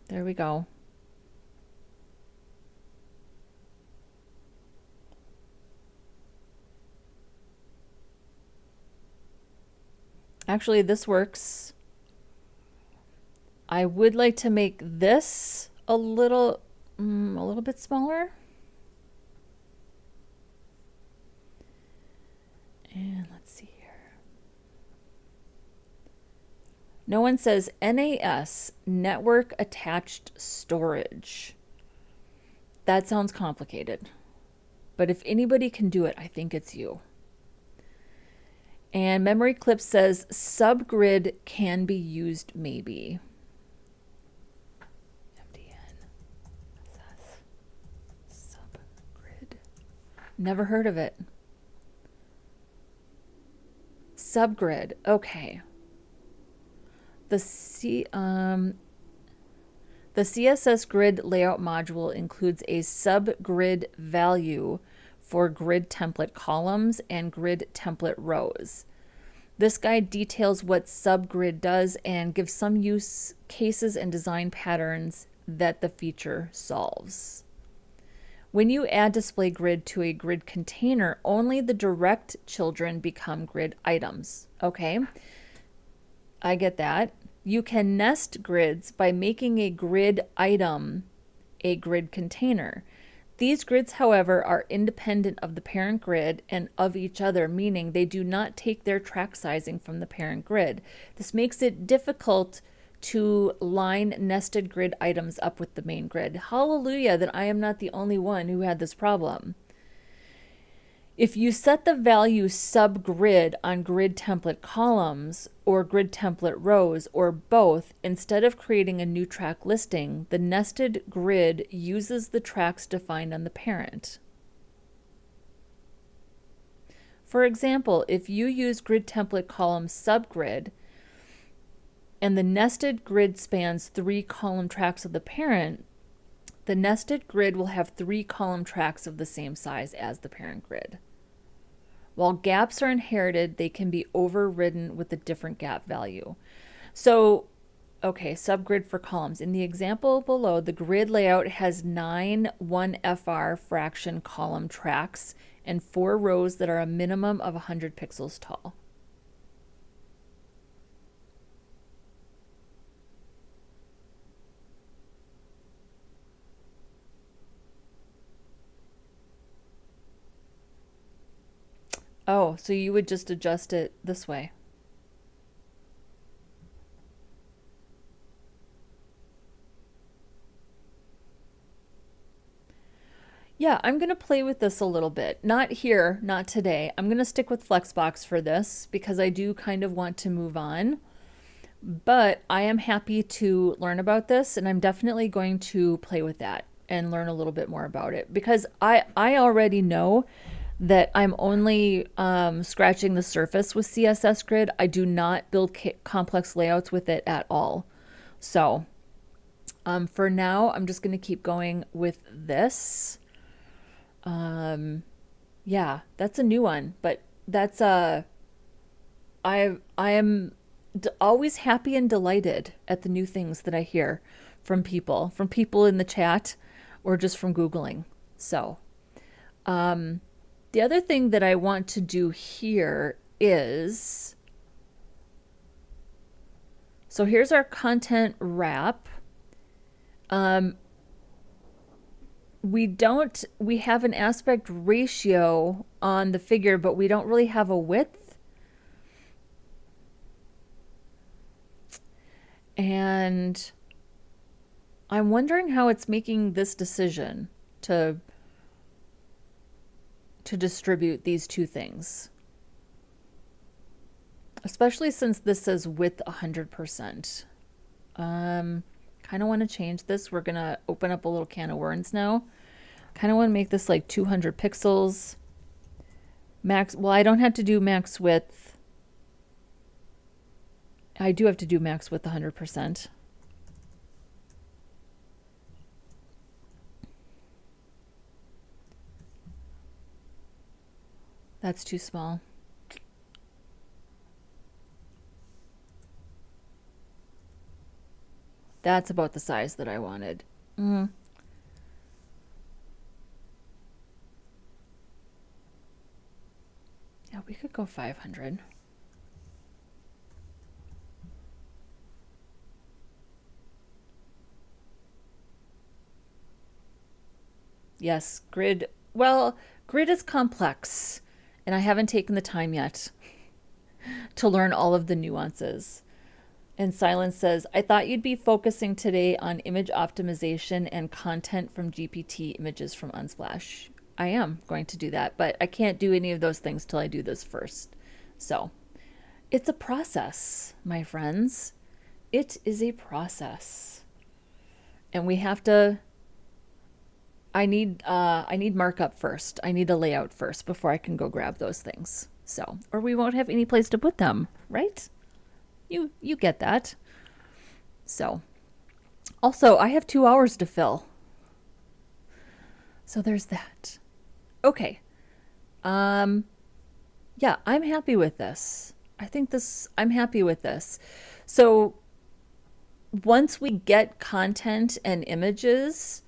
There we go. Actually, this works. I would like to make this a little bit smaller. And let's see here. No one says NAS, network attached storage. That sounds complicated. But if anybody can do it, I think it's you. And Memory Clip says subgrid can be used maybe. Subgrid. Never heard of it. Subgrid. Okay. The CSS Grid layout module includes a subgrid value for grid template columns and grid template rows. This guide details what subgrid does and gives some use cases and design patterns that the feature solves. When you add display grid to a grid container, only the direct children become grid items. Okay, I get that. You can nest grids by making a grid item a grid container. These grids, however, are independent of the parent grid and of each other, meaning they do not take their track sizing from the parent grid. This makes it difficult to line nested grid items up with the main grid. Hallelujah that I am not the only one who had this problem. If you set the value subgrid on grid template columns or grid template rows or both, instead of creating a new track listing, the nested grid uses the tracks defined on the parent. For example, if you use grid template column subgrid and the nested grid spans 3 column tracks of the parent, the nested grid will have 3 column tracks of the same size as the parent grid. While gaps are inherited, they can be overridden with a different gap value. So, okay, subgrid for columns. In the example below, the grid layout has 9 1FR fraction column tracks and 4 rows that are a minimum of 100 pixels tall. Oh, so you would just adjust it this way. Yeah, I'm going to play with this a little bit. Not here, not today. I'm going to stick with Flexbox for this because I do kind of want to move on. But I am happy to learn about this, and I'm definitely going to play with that and learn a little bit more about it because I already know that I'm only scratching the surface with CSS Grid. I do not build complex layouts with it at all. So for now, I'm just going to keep going with this. Yeah, that's a new one, but that's I am always happy and delighted at the new things that I hear from people in the chat or just from Googling. So, the other thing that I want to do here is, so here's our content wrap. We have an aspect ratio on the figure, but we don't really have a width. And I'm wondering how it's making this decision to distribute these two things. Especially since this says width 100%. Kind of want to change this. We're going to open up a little can of worms now. Kind of want to make this like 200 pixels. Max, well, I don't have to do max width. I do have to do max width 100%. That's too small. That's about the size that I wanted. Yeah, we could go 500. Yes, grid. Well, grid is complex, and I haven't taken the time yet to learn all of the nuances. And Silence says, I thought you'd be focusing today on image optimization and content from GPT images from Unsplash. I am going to do that, but I can't do any of those things till I do this first. So it's a process, my friends. It is a process. And we have to, I need markup first. I need a layout first before I can go grab those things. So, or we won't have any place to put them, right? You get that. So, also, I have 2 hours to fill. So there's that. Okay. Yeah, I'm happy with this. I'm happy with this. So once we get content and images,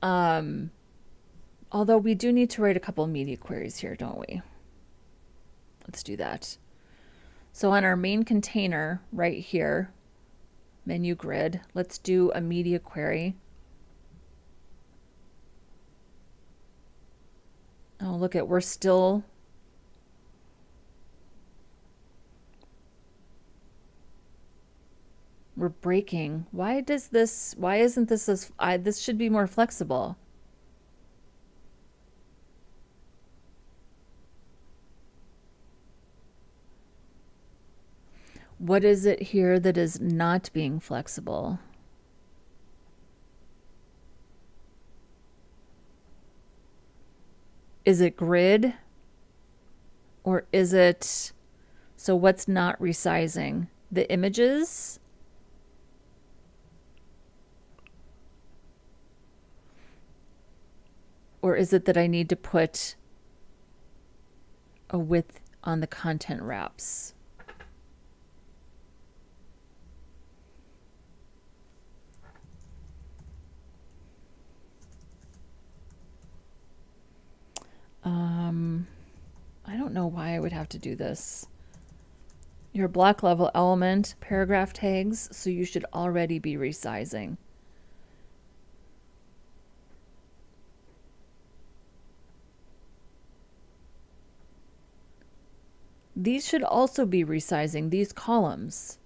although we do need to write a couple of media queries here, don't we? Let's do that. So on our main container right here, menu grid, let's do a media query. Oh, look at, we're breaking. Why isn't this this should be more flexible. What is it here that is not being flexible? Is it grid? Or is it, so what's not resizing? The images? Or is it that I need to put a width on the content wraps? I don't know why I would have to do this. Your block level element, paragraph tags, so you should already be resizing. These should also be resizing, these columns.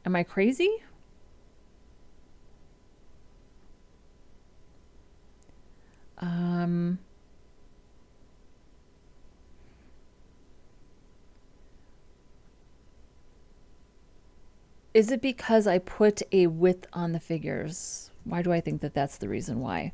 Am I crazy? Is it because I put a width on the figures? Why do I think that that's the reason why?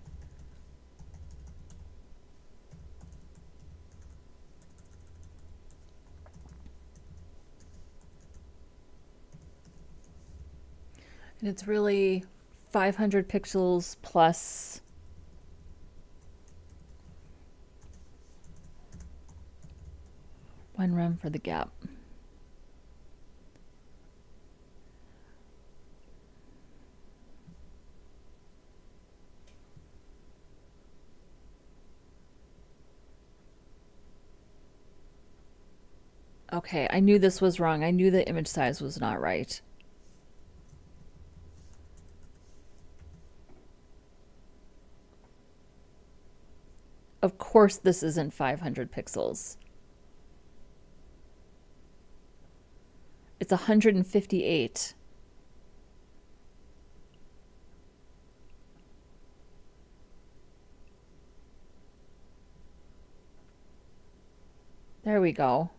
And it's really 500 pixels plus one rem for the gap. Okay, I knew this was wrong. I knew the image size was not right. Of course this isn't 500 pixels. It's 158. There we go.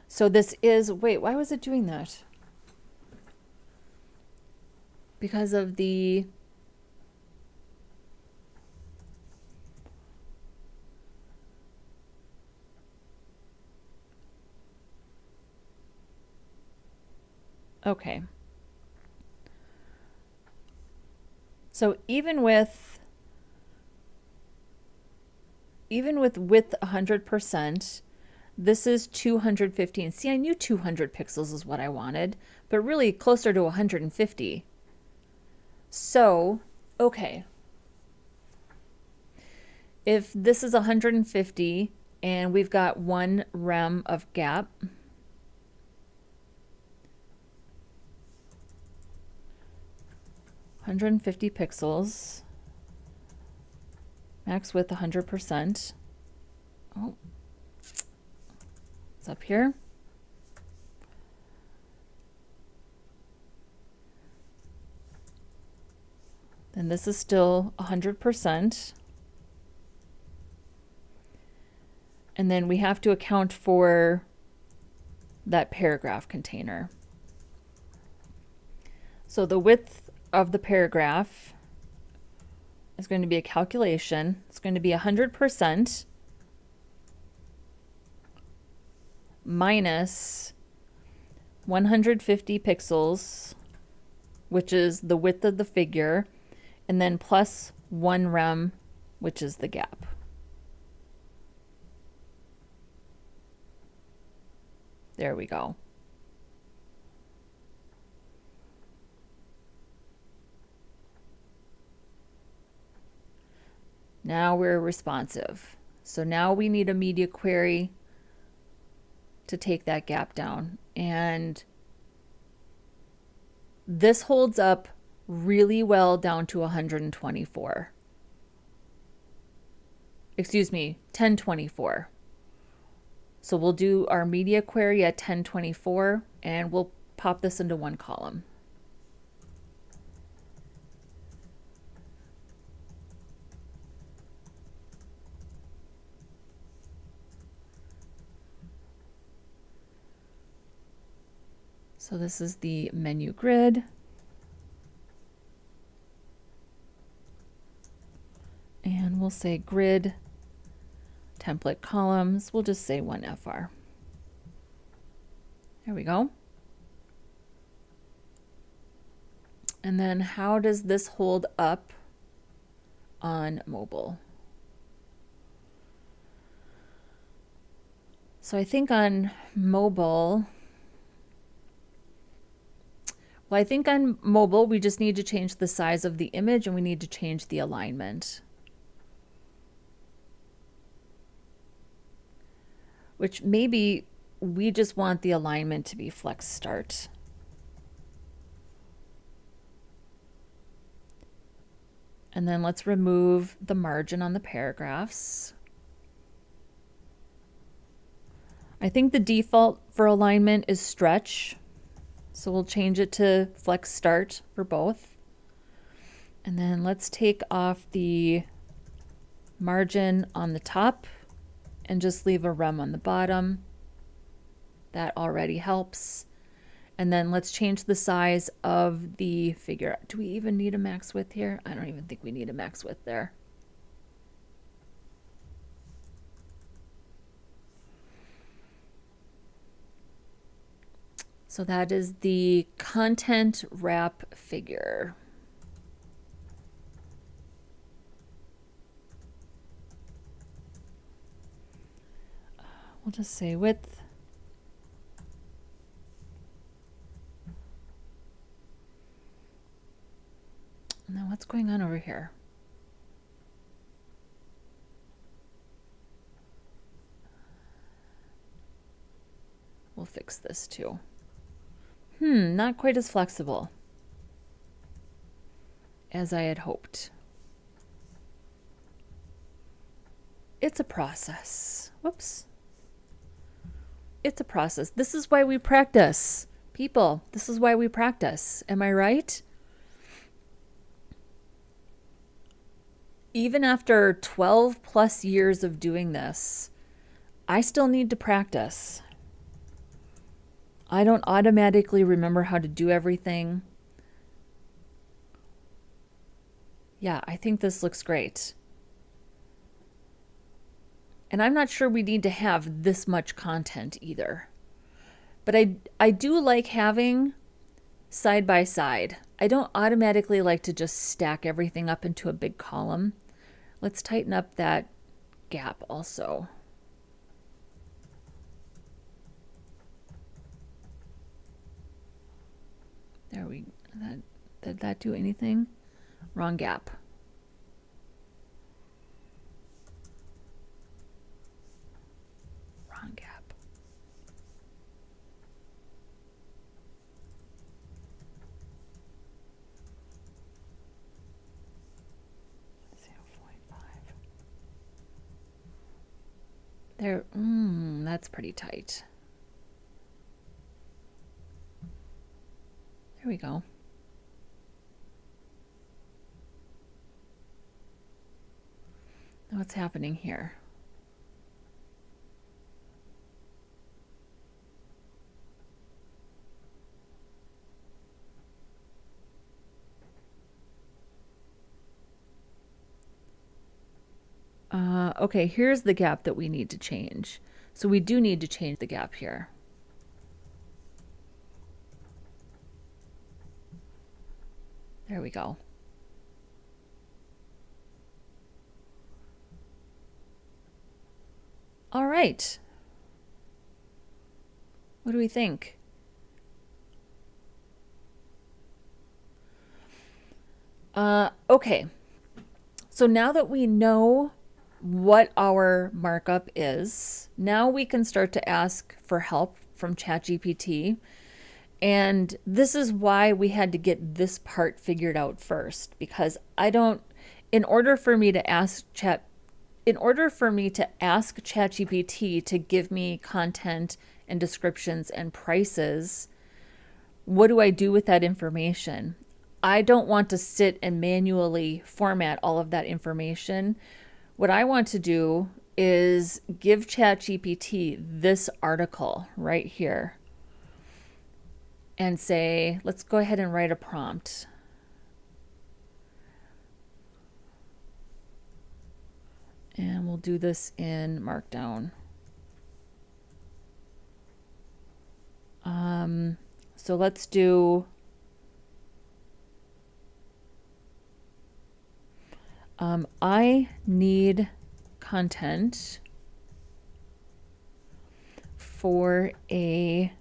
So this is, wait, why was it doing that? Because of the, okay. So even with width 100%, this is 215. See, I knew 200 pixels is what I wanted, but really closer to 150. So, okay. If this is 150 and we've got 1 rem of gap, 150 pixels. Max width 100%. Oh, it's up here. Then this is still 100%. And then we have to account for that paragraph container. So the width of the paragraph is going to be a calculation. It's going to be 100% minus 150 pixels, which is the width of the figure, and then plus 1 rem, which is the gap. There we go. Now we're responsive. So now we need a media query to take that gap down. And this holds up really well down to 124. Excuse me, 1024. So we'll do our media query at 1024 and we'll pop this into one column. So this is the menu grid. And we'll say grid template columns. We'll just say 1FR. There we go. And then how does this hold up on mobile? So I think on mobile, we just need to change the size of the image and we need to change the alignment. Which maybe we just want the alignment to be flex start. And then let's remove the margin on the paragraphs. I think the default for alignment is stretch. So we'll change it to flex start for both. And then let's take off the margin on the top and just leave a rem on the bottom. That already helps. And then let's change the size of the figure. Do we even need a max width here? I don't even think we need a max width there. So that is the content wrap figure. We'll just say width. And then what's going on over here? We'll fix this too. Not quite as flexible as I had hoped. It's a process. Whoops. It's a process. This is why we practice. People, this is why we practice. Am I right? Even after 12 plus years of doing this, I still need to practice. I don't automatically remember how to do everything. Yeah, I think this looks great. And I'm not sure we need to have this much content either. But I do like having side by side. I don't automatically like to just stack everything up into a big column. Let's tighten up that gap also. There we go. Did that do anything? Wrong gap. Wrong gap. There, that's pretty tight. There we go. What's happening here? Okay, here's the gap that we need to change. So we do need to change the gap here. There we go. All right. What do we think? Okay. So now that we know what our markup is, now we can start to ask for help from ChatGPT. And this is why we had to get this part figured out first, because in order for me to ask ChatGPT to give me content and descriptions and prices, what do I do with that information? I don't want to sit and manually format all of that information. What I want to do is give ChatGPT this article right here and say, let's go ahead and write a prompt. And we'll do this in Markdown. So let's do I need content for a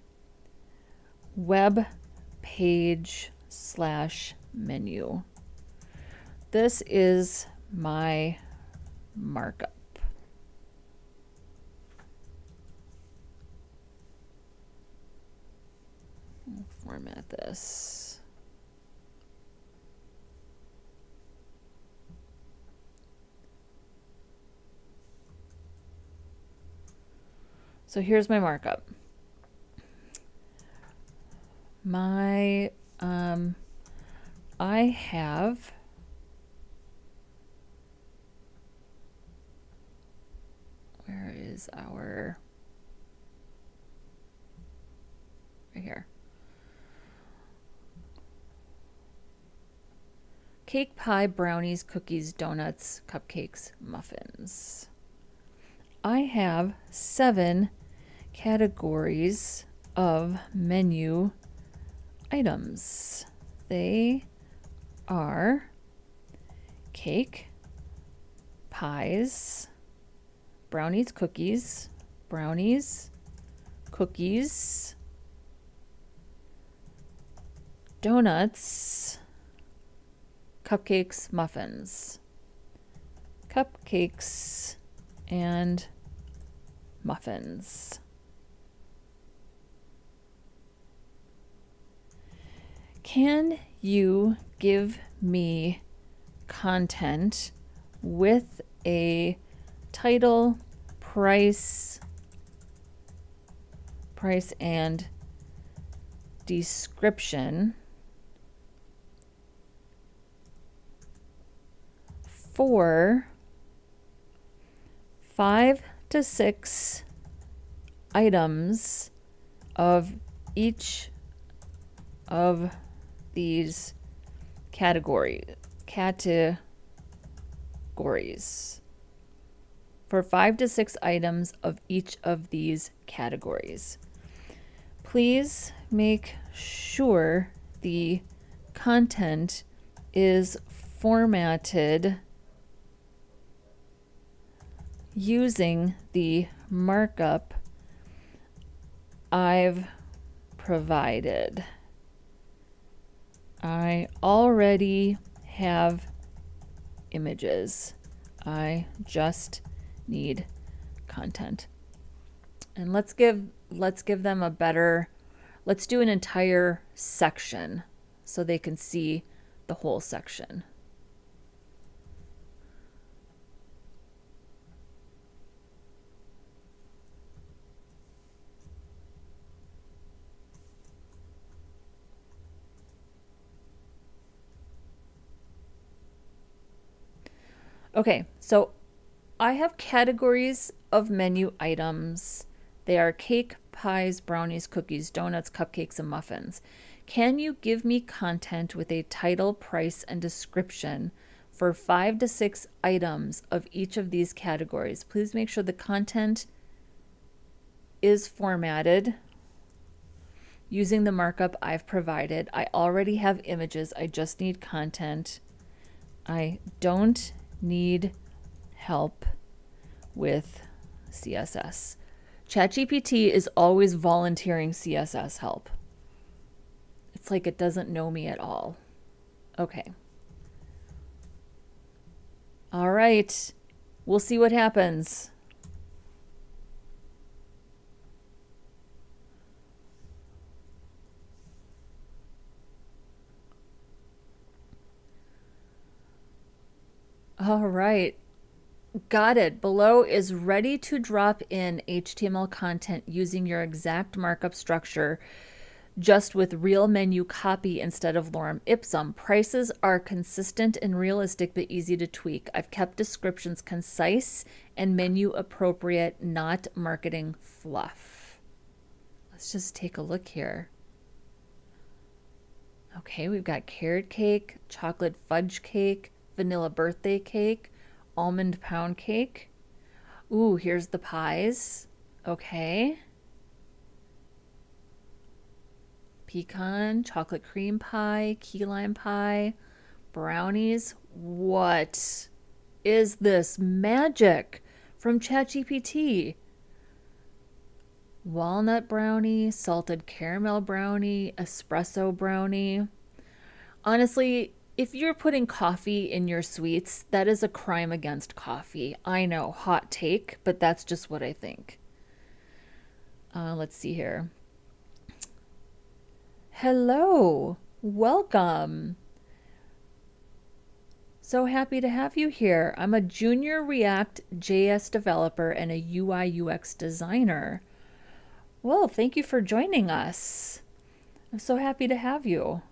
web page / menu. This is my markup. I'll format this. So here's my markup. I have where is our right here. Cake, pie, brownies, cookies, donuts, cupcakes, muffins. I have 7 categories of menu items. They are cake, pies, brownies, cookies, donuts, cupcakes, muffins. Cupcakes and muffins. Can you give me content with a title, price and description for 5 to 6 items of each of these categories. For 5 to 6 items of each of these categories. Please make sure the content is formatted using the markup I've provided. I already have images. I just need content. And let's give them a better, let's do an entire section so they can see the whole section. Okay, so I have categories of menu items. They are cake, pies, brownies, cookies, donuts, cupcakes, and muffins. Can you give me content with a title, price, and description for 5 to 6 items of each of these categories? Please make sure the content is formatted using the markup I've provided. I already have images. I just need content. I don't need help with CSS. ChatGPT is always volunteering CSS help. It's like it doesn't know me at all. Okay. All right. We'll see what happens. All right. Got it. Below is ready to drop in HTML content using your exact markup structure, just with real menu copy instead of lorem ipsum. Prices are consistent and realistic but easy to tweak. I've kept descriptions concise and menu appropriate, not marketing fluff. Let's just take a look here. Okay, we've got carrot cake, chocolate fudge cake, vanilla birthday cake, almond pound cake. Ooh, here's the pies. Okay. Pecan, chocolate cream pie, key lime pie, brownies. What is this magic from ChatGPT? Walnut brownie, salted caramel brownie, espresso brownie. Honestly, if you're putting coffee in your sweets, that is a crime against coffee. I know, hot take, but that's just what I think. Let's see here. Hello, welcome. So happy to have you here. I'm a junior React JS developer and a UI UX designer. Well, thank you for joining us. I'm so happy to have you.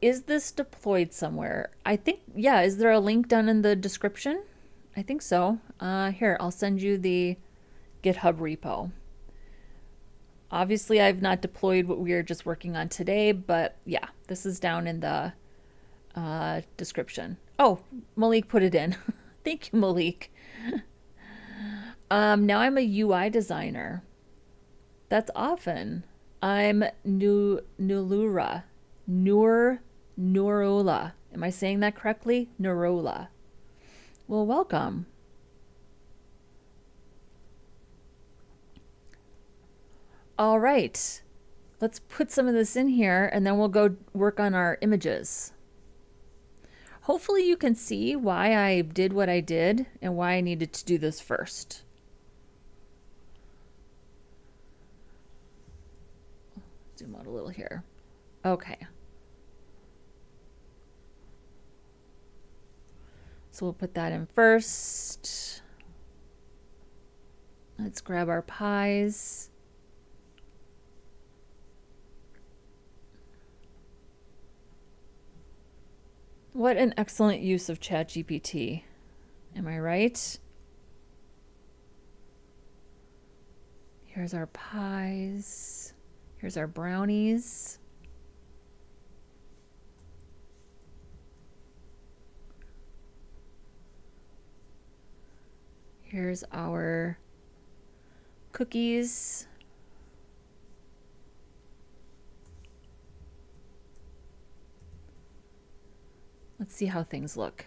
Is this deployed somewhere? I think, yeah, is there a link down in the description? I think so. Here, I'll send you the GitHub repo. Obviously, I've not deployed what we are just working on today, but yeah, this is down in the description. Oh, Malik put it in. Thank you, Malik. Now I'm a UI designer. That's often. I'm Nurula. Nurula. Am I saying that correctly? Nurula. Well, welcome. All right. Let's put some of this in here and then we'll go work on our images. Hopefully you can see why I did what I did and why I needed to do this first. Zoom out a little here. Okay. So we'll put that in first. Let's grab our pies. What an excellent use of ChatGPT. Am I right? Here's our pies. Here's our brownies. Here's our cookies. Let's see how things look.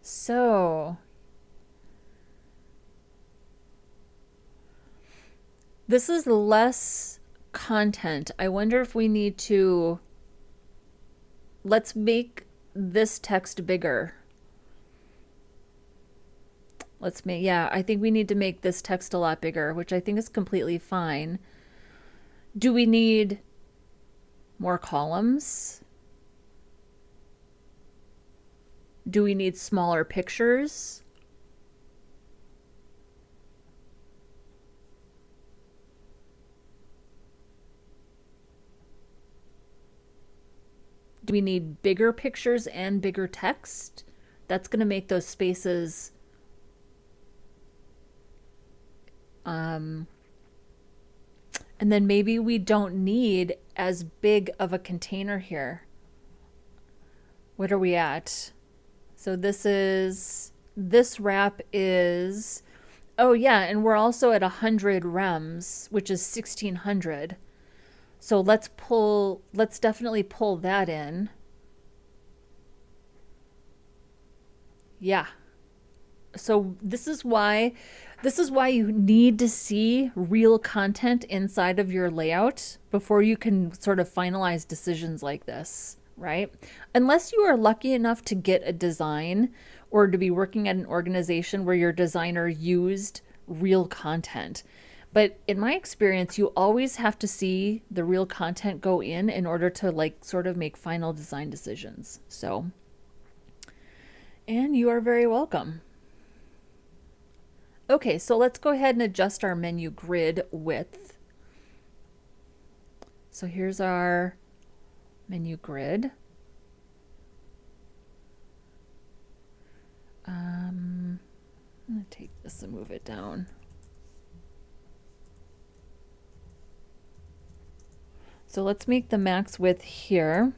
So, this is less content. I wonder if we need to, let's make this text bigger. Let's make, yeah, I think we need to make this text a lot bigger, which I think is completely fine. Do we need more columns? Do we need smaller pictures? Do we need bigger pictures and bigger text? That's going to make those spaces and then maybe we don't need as big of a container here. What are we at? So this wrap is, oh yeah, and we're also at 100 rems, which is 1600. So let's definitely pull that in. Yeah. So this is why you need to see real content inside of your layout before you can sort of finalize decisions like this, right? Unless you are lucky enough to get a design or to be working at an organization where your designer used real content. But in my experience, you always have to see the real content go in order to like sort of make final design decisions. So, and you are very welcome. Okay, so let's go ahead and adjust our menu grid width. So here's our menu grid. I'm going to take this and move it down. So let's make the max width here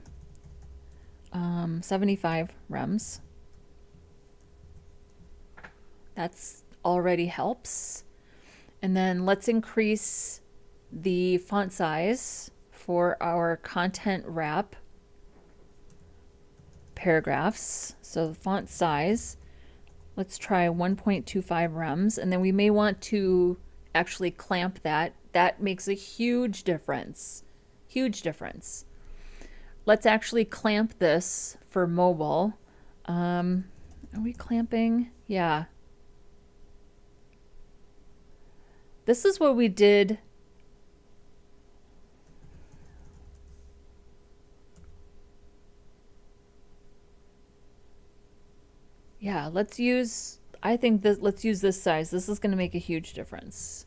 75 rems. That's already helps. And then let's increase the font size for our content wrap paragraphs. So the font size, let's try 1.25 rems, and then we may want to actually clamp that. That makes a huge difference. Huge difference. Let's actually clamp this for mobile. Are we clamping? Yeah. This is what we did. Yeah, let's use this size. This is going to make a huge difference.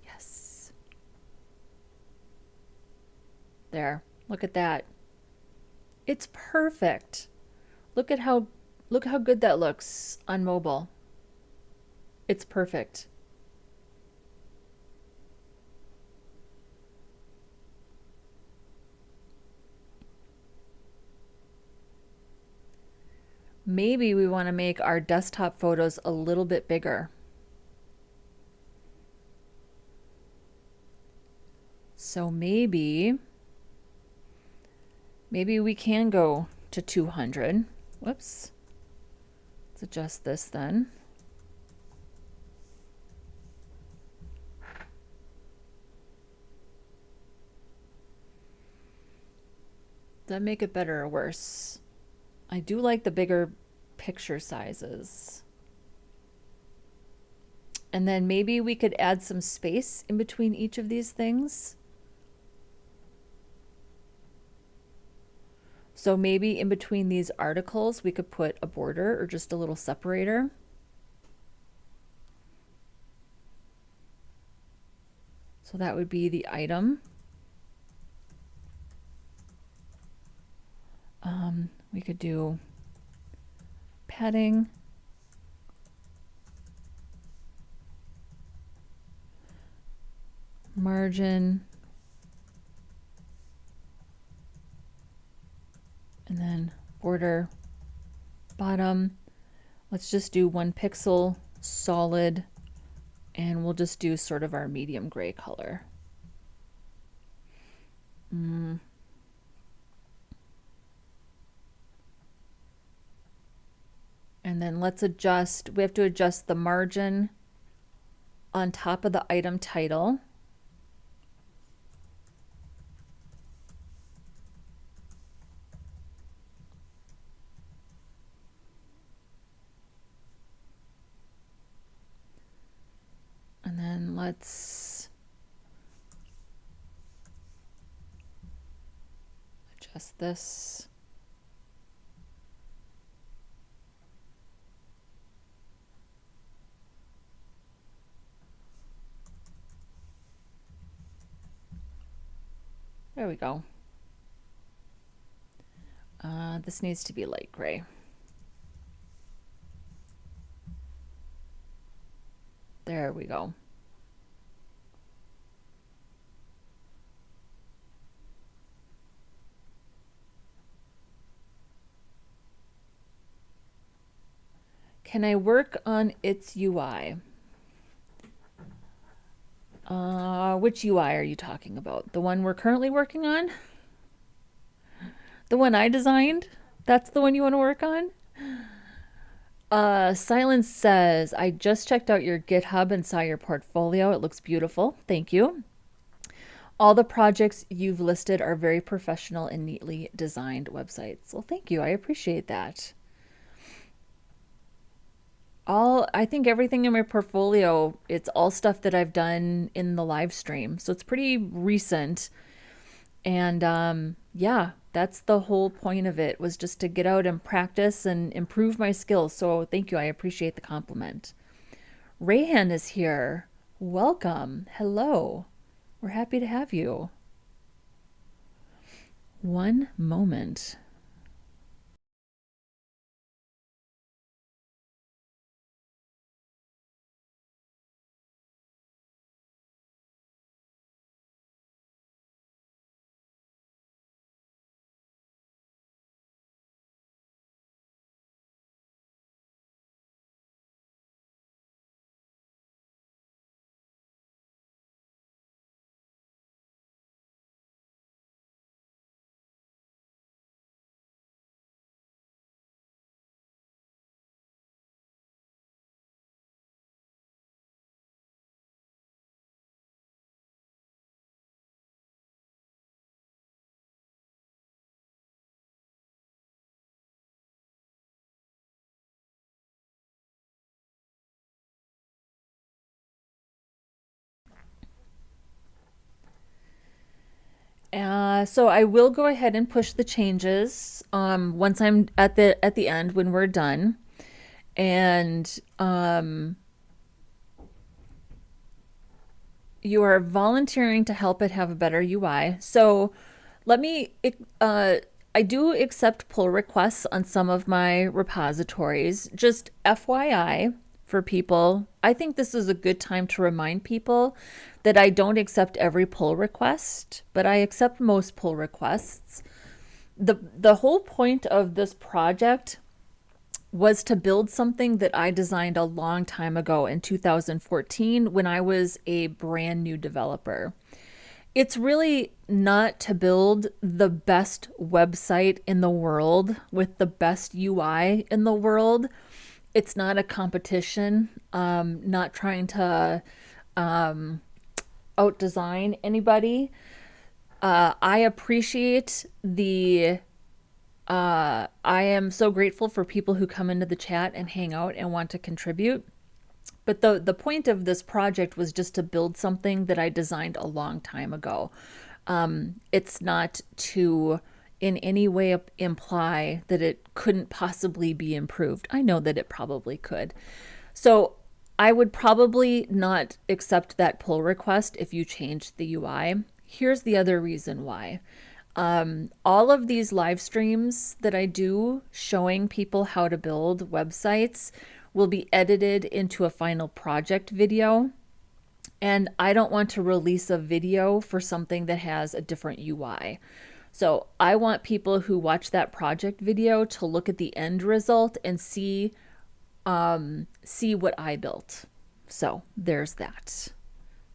Yes. There. Look at that. It's perfect. Look how good that looks on mobile. It's perfect. Maybe we want to make our desktop photos a little bit bigger. So maybe we can go to 200. Whoops. Let's adjust this then. Does that make it better or worse? I do like the bigger picture sizes. And then maybe we could add some space in between each of these things. So maybe in between these articles, we could put a border or just a little separator. So that would be the item. We could do padding. Margin. And then border, bottom. Let's just do 1 pixel solid, and we'll just do sort of our medium gray color. And then let's adjust, we have to adjust the margin on top of the item title. And then let's adjust this. There we go. This needs to be light gray. There we go. Can I work on its UI? Which UI are you talking about? The one we're currently working on? The one I designed? That's the one you want to work on? Silence says, I just checked out your GitHub and saw your portfolio. It looks beautiful. Thank you. All the projects you've listed are very professional and neatly designed websites. Well, thank you. I appreciate that. I think everything in my portfolio, it's all stuff that I've done in the live stream. So it's pretty recent. And yeah, that's the whole point of it, was just to get out and practice and improve my skills. So thank you. I appreciate the compliment. Rayhan is here. Welcome. Hello. We're happy to have you. One moment. So I will go ahead and push the changes once I'm at the end when we're done, and you are volunteering to help it have a better UI. So let me. I do accept pull requests on some of my repositories. Just FYI for people, I think this is a good time to remind people that I don't accept every pull request, but I accept most pull requests. The whole point of this project was to build something that I designed a long time ago in 2014 when I was a brand new developer. It's really not to build the best website in the world with the best UI in the world. It's not a competition. Not trying to outdesign anybody. I appreciate I am so grateful for people who come into the chat and hang out and want to contribute. But the point of this project was just to build something that I designed a long time ago. It's not to in any way imply that it couldn't possibly be improved. I know that it probably could. So I would probably not accept that pull request if you changed the UI. Here's the other reason why. All of these live streams that I do showing people how to build websites will be edited into a final project video. And I don't want to release a video for something that has a different UI. So I want people who watch that project video to look at the end result and see what I built. So there's that.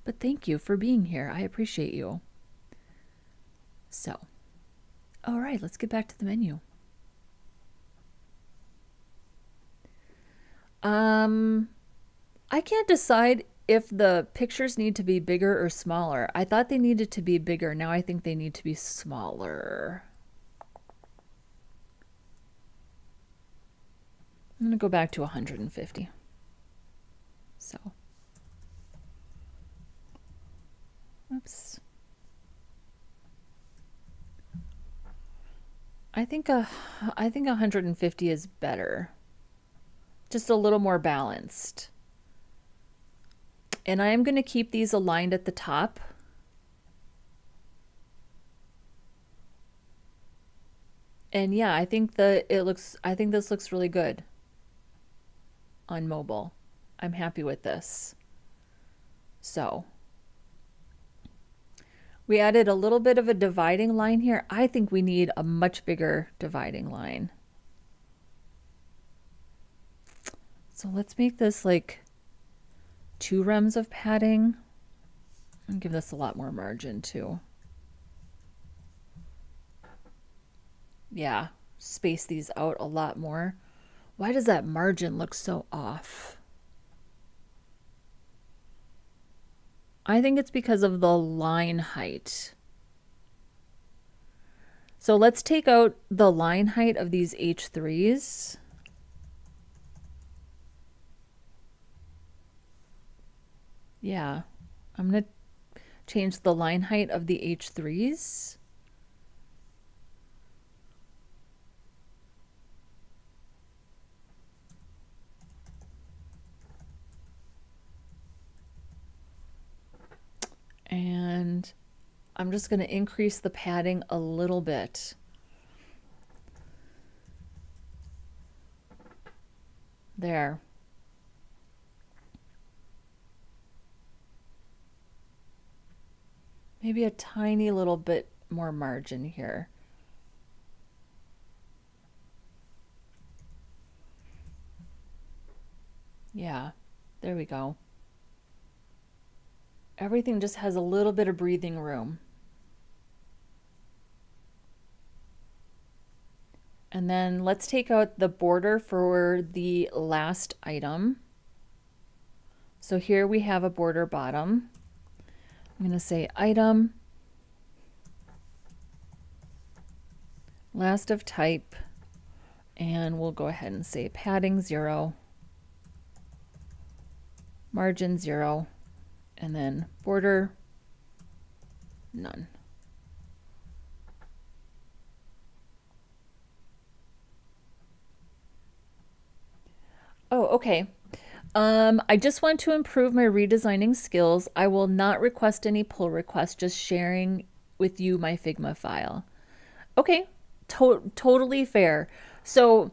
But thank you for being here. I appreciate you. So, all right, let's get back to the menu. I can't decide if the pictures need to be bigger or smaller. I thought they needed to be bigger. Now I think they need to be smaller. I'm going to go back to 150. So, oops. I think 150 is better. Just a little more balanced. And I am going to keep these aligned at the top. And yeah, I think this looks really good on mobile. I'm happy with this. So we added a little bit of a dividing line here. I think we need a much bigger dividing line. So let's make this like 2 rems of padding and give this a lot more margin too. Yeah, space these out a lot more. Why does that margin look so off? I think it's because of the line height. So let's take out the line height of these H3s. Yeah, I'm going to change the line height of the H3s. And I'm just going to increase the padding a little bit. There. Maybe a tiny little bit more margin here. Yeah, there we go. Everything just has a little bit of breathing room. And then let's take out the border for the last item. So here we have a border bottom. I'm going to say item, last of type, and we'll go ahead and say padding 0, margin 0, and then border none. Oh, okay. I just want to improve my redesigning skills. I will not request any pull requests, just sharing with you my Figma file. Okay, totally fair. So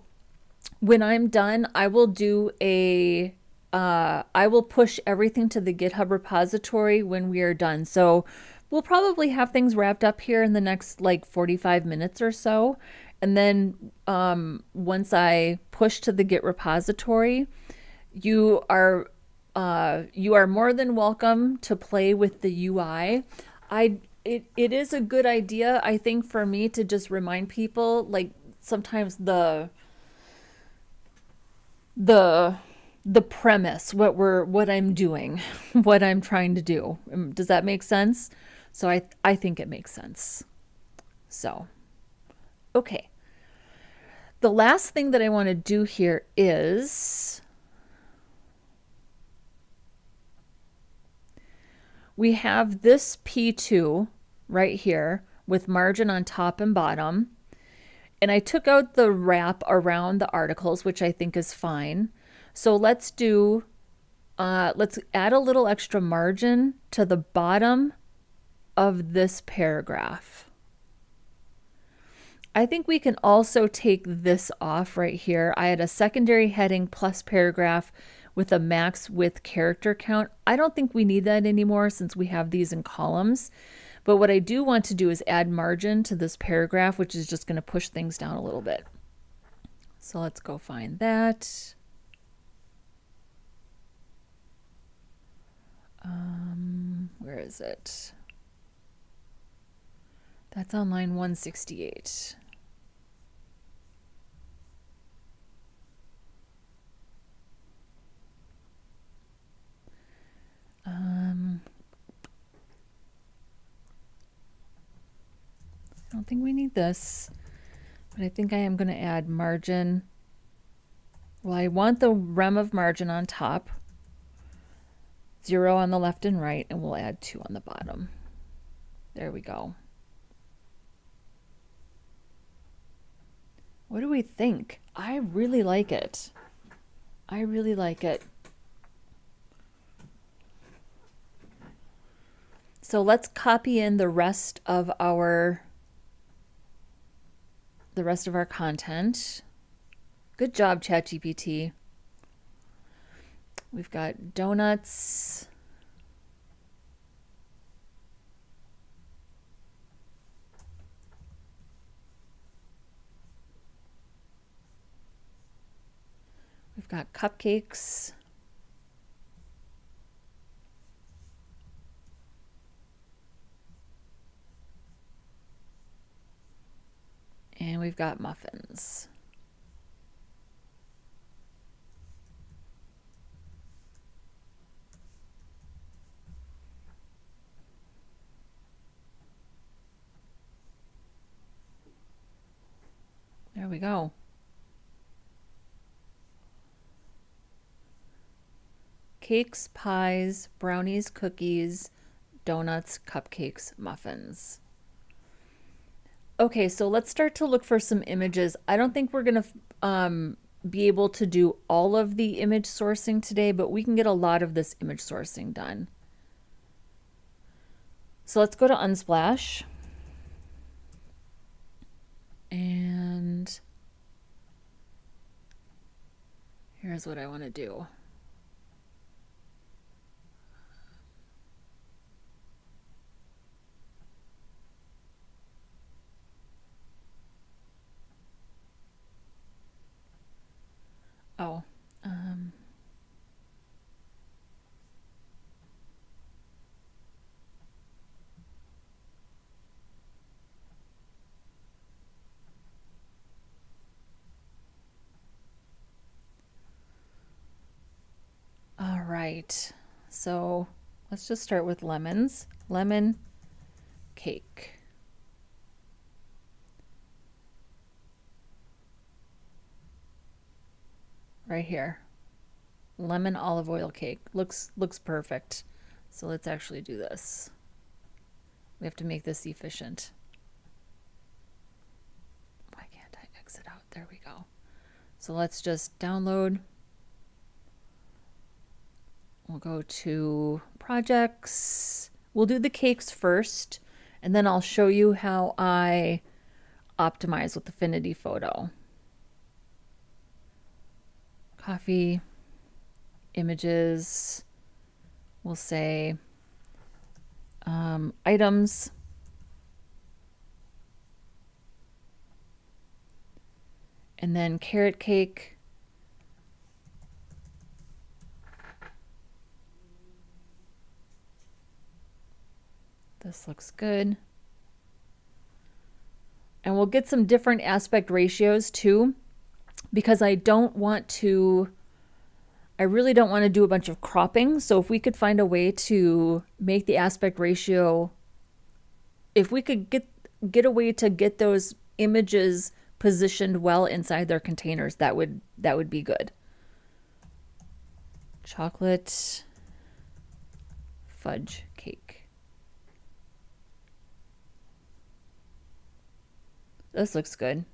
when I'm done, I will do I will push everything to the GitHub repository when we are done. So we'll probably have things wrapped up here in the next like 45 minutes or so. And then once I push to the Git repository, you are more than welcome to play with the UI. It is a good idea, I think, for me to just remind people, like sometimes the premise, what I'm doing, what I'm trying to do. Does that make sense? So I think it makes sense. So, okay. The last thing that I want to do here is we have this P2 right here with margin on top and bottom. And I took out the wrap around the articles, which I think is fine. So let's add a little extra margin to the bottom of this paragraph. I think we can also take this off right here. I had a secondary heading plus paragraph with a max width character count. I don't think we need that anymore since we have these in columns. But what I do want to do is add margin to this paragraph, which is just going to push things down a little bit. So let's go find that. Where is it? That's on line 168. I don't think we need this, but I think I am going to add margin. Well, I want the rem of margin on top, 0 on the left and right, and we'll add 2 on the bottom. There we go. What do we think? I really like it. I really like it. So let's copy in the rest of the rest of our content. Good job, ChatGPT. We've got donuts. We've got cupcakes. And we've got muffins. There we go. Cakes, pies, brownies, cookies, donuts, cupcakes, muffins. Okay, so let's start to look for some images. I don't think we're going to be able to do all of the image sourcing today, but we can get a lot of this image sourcing done. So let's go to Unsplash. And here's what I want to do. Oh, all right. So let's just start with lemons. Lemon cake. Right here. Lemon olive oil cake. Looks perfect. So let's actually do this. We have to make this efficient. Why can't I exit out? There we go. So let's just download. We'll go to projects. We'll do the cakes first, and then I'll show you how I optimize with Affinity Photo. Coffee, images, we'll say items, and then carrot cake. This looks good. And we'll get some different aspect ratios too, because I really don't want to do a bunch of cropping. So if we could find a way to make the aspect ratio, if we could get a way to get those images positioned well inside their containers, that would be good. Chocolate fudge cake. This looks good.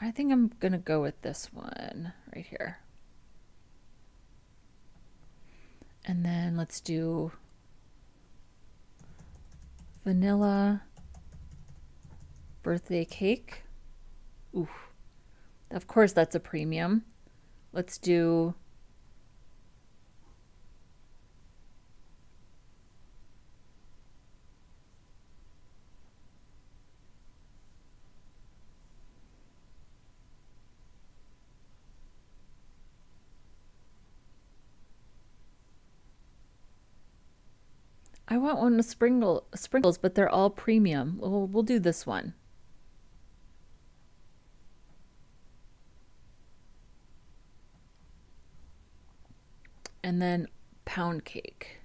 I think I'm gonna go with this one right here. And then let's do vanilla birthday cake. Ooh, of course that's a premium. Let's do I want one with sprinkles, but they're all premium. We'll do this one. And then pound cake.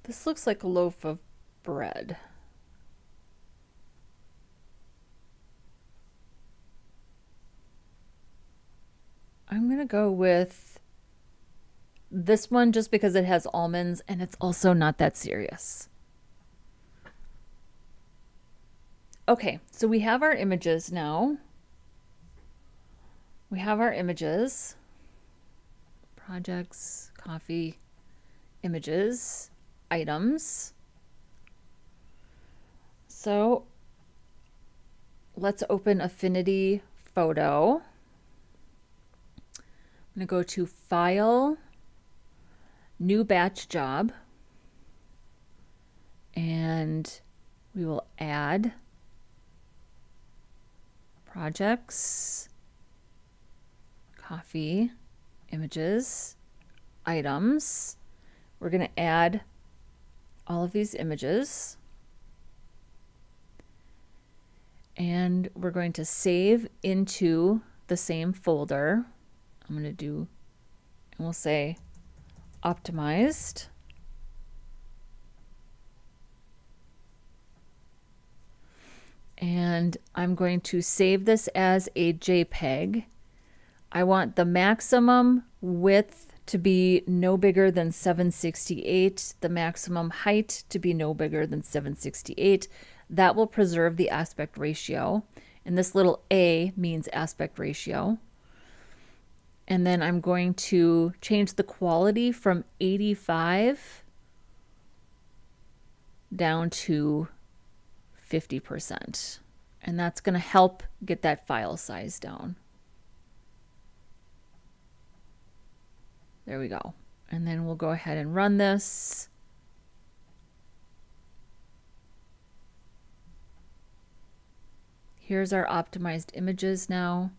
This looks like a loaf of bread. I'm going to go with this one just because it has almonds and it's also not that serious. Okay, so we have our images now. We have our images. Projects, coffee, images, items. So let's open Affinity Photo. I'm going to go to File, New Batch Job, and we will add projects, coffee, images, items. We're going to add all of these images. And we're going to save into the same folder. I'm going to do, and we'll say optimized. And I'm going to save this as a JPEG. I want the maximum width to be no bigger than 768, the maximum height to be no bigger than 768. That will preserve the aspect ratio. And this little A means aspect ratio. And then I'm going to change the quality from 85 down to 50%. And that's going to help get that file size down. There we go. And then we'll go ahead and run this. Here's our optimized images now.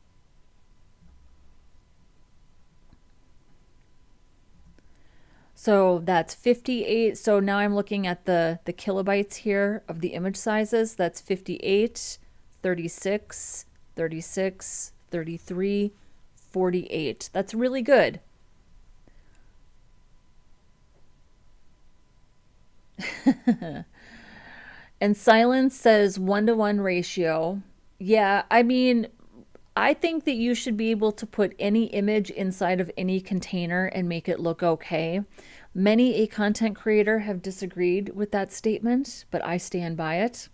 So that's 58. So now I'm looking at the kilobytes here of the image sizes. That's 58, 36, 36, 33, 48. That's really good. And Silence says 1-to-1 ratio. Yeah, I mean, I think that you should be able to put any image inside of any container and make it look okay. Many a content creator have disagreed with that statement, but I stand by it.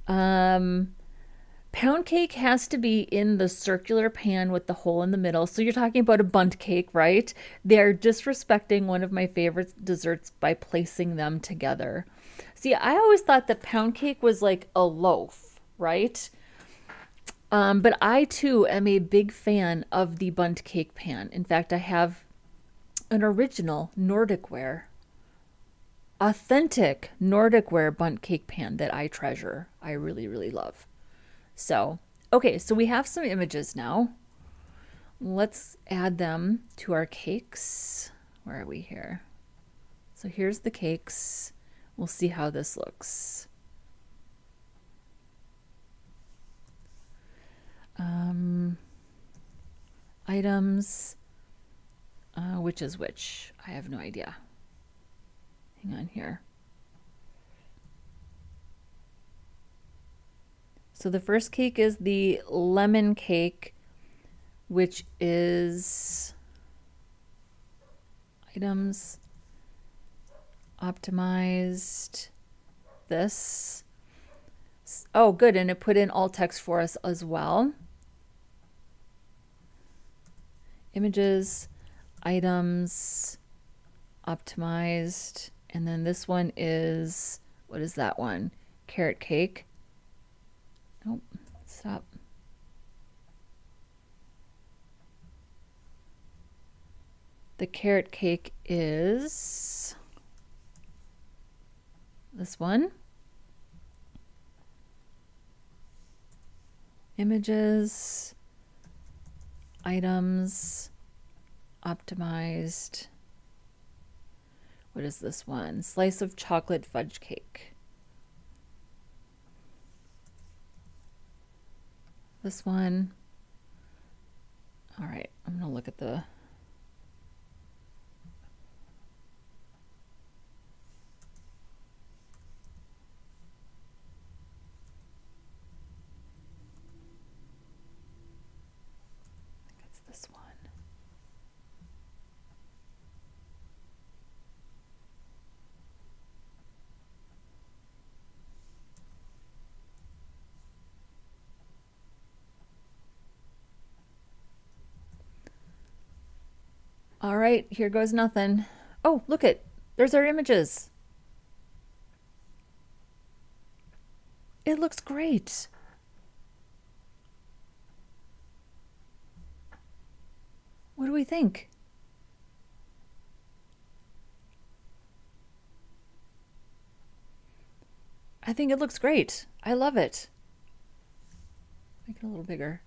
Pound cake has to be in the circular pan with the hole in the middle. So you're talking about a bundt cake, right? They're disrespecting one of my favorite desserts by placing them together. See, I always thought that pound cake was like a loaf, right? But I too am a big fan of the bundt cake pan. In fact, I have an original Nordic ware, authentic Nordic ware bundt cake pan that I treasure. I really, really love. So, okay, so we have some images now. Let's add them to our cakes. Where are we here? So here's the cakes. We'll see how this looks. Items, which is which? I have no idea. Hang on here. So the first cake is the lemon cake, which is items, optimized, this. Oh, good, and it put in alt text for us as well. Images, items, optimized, and then this one is, what is that one? Carrot cake. Nope, stop. The carrot cake is this one. Images, items, optimized. What is this one? Slice of chocolate fudge cake. This one. All right, I'm gonna look at the this one. All right, here goes nothing. Oh, look it. There's our images. It looks great. What do we think? I think it looks great. I love it. Make it a little bigger.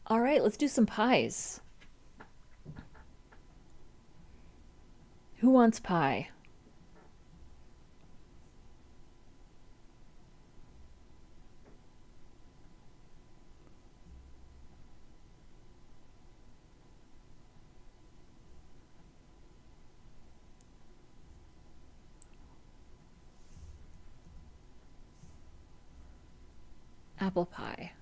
All right, let's do some pies. Who wants pie? Apple pie.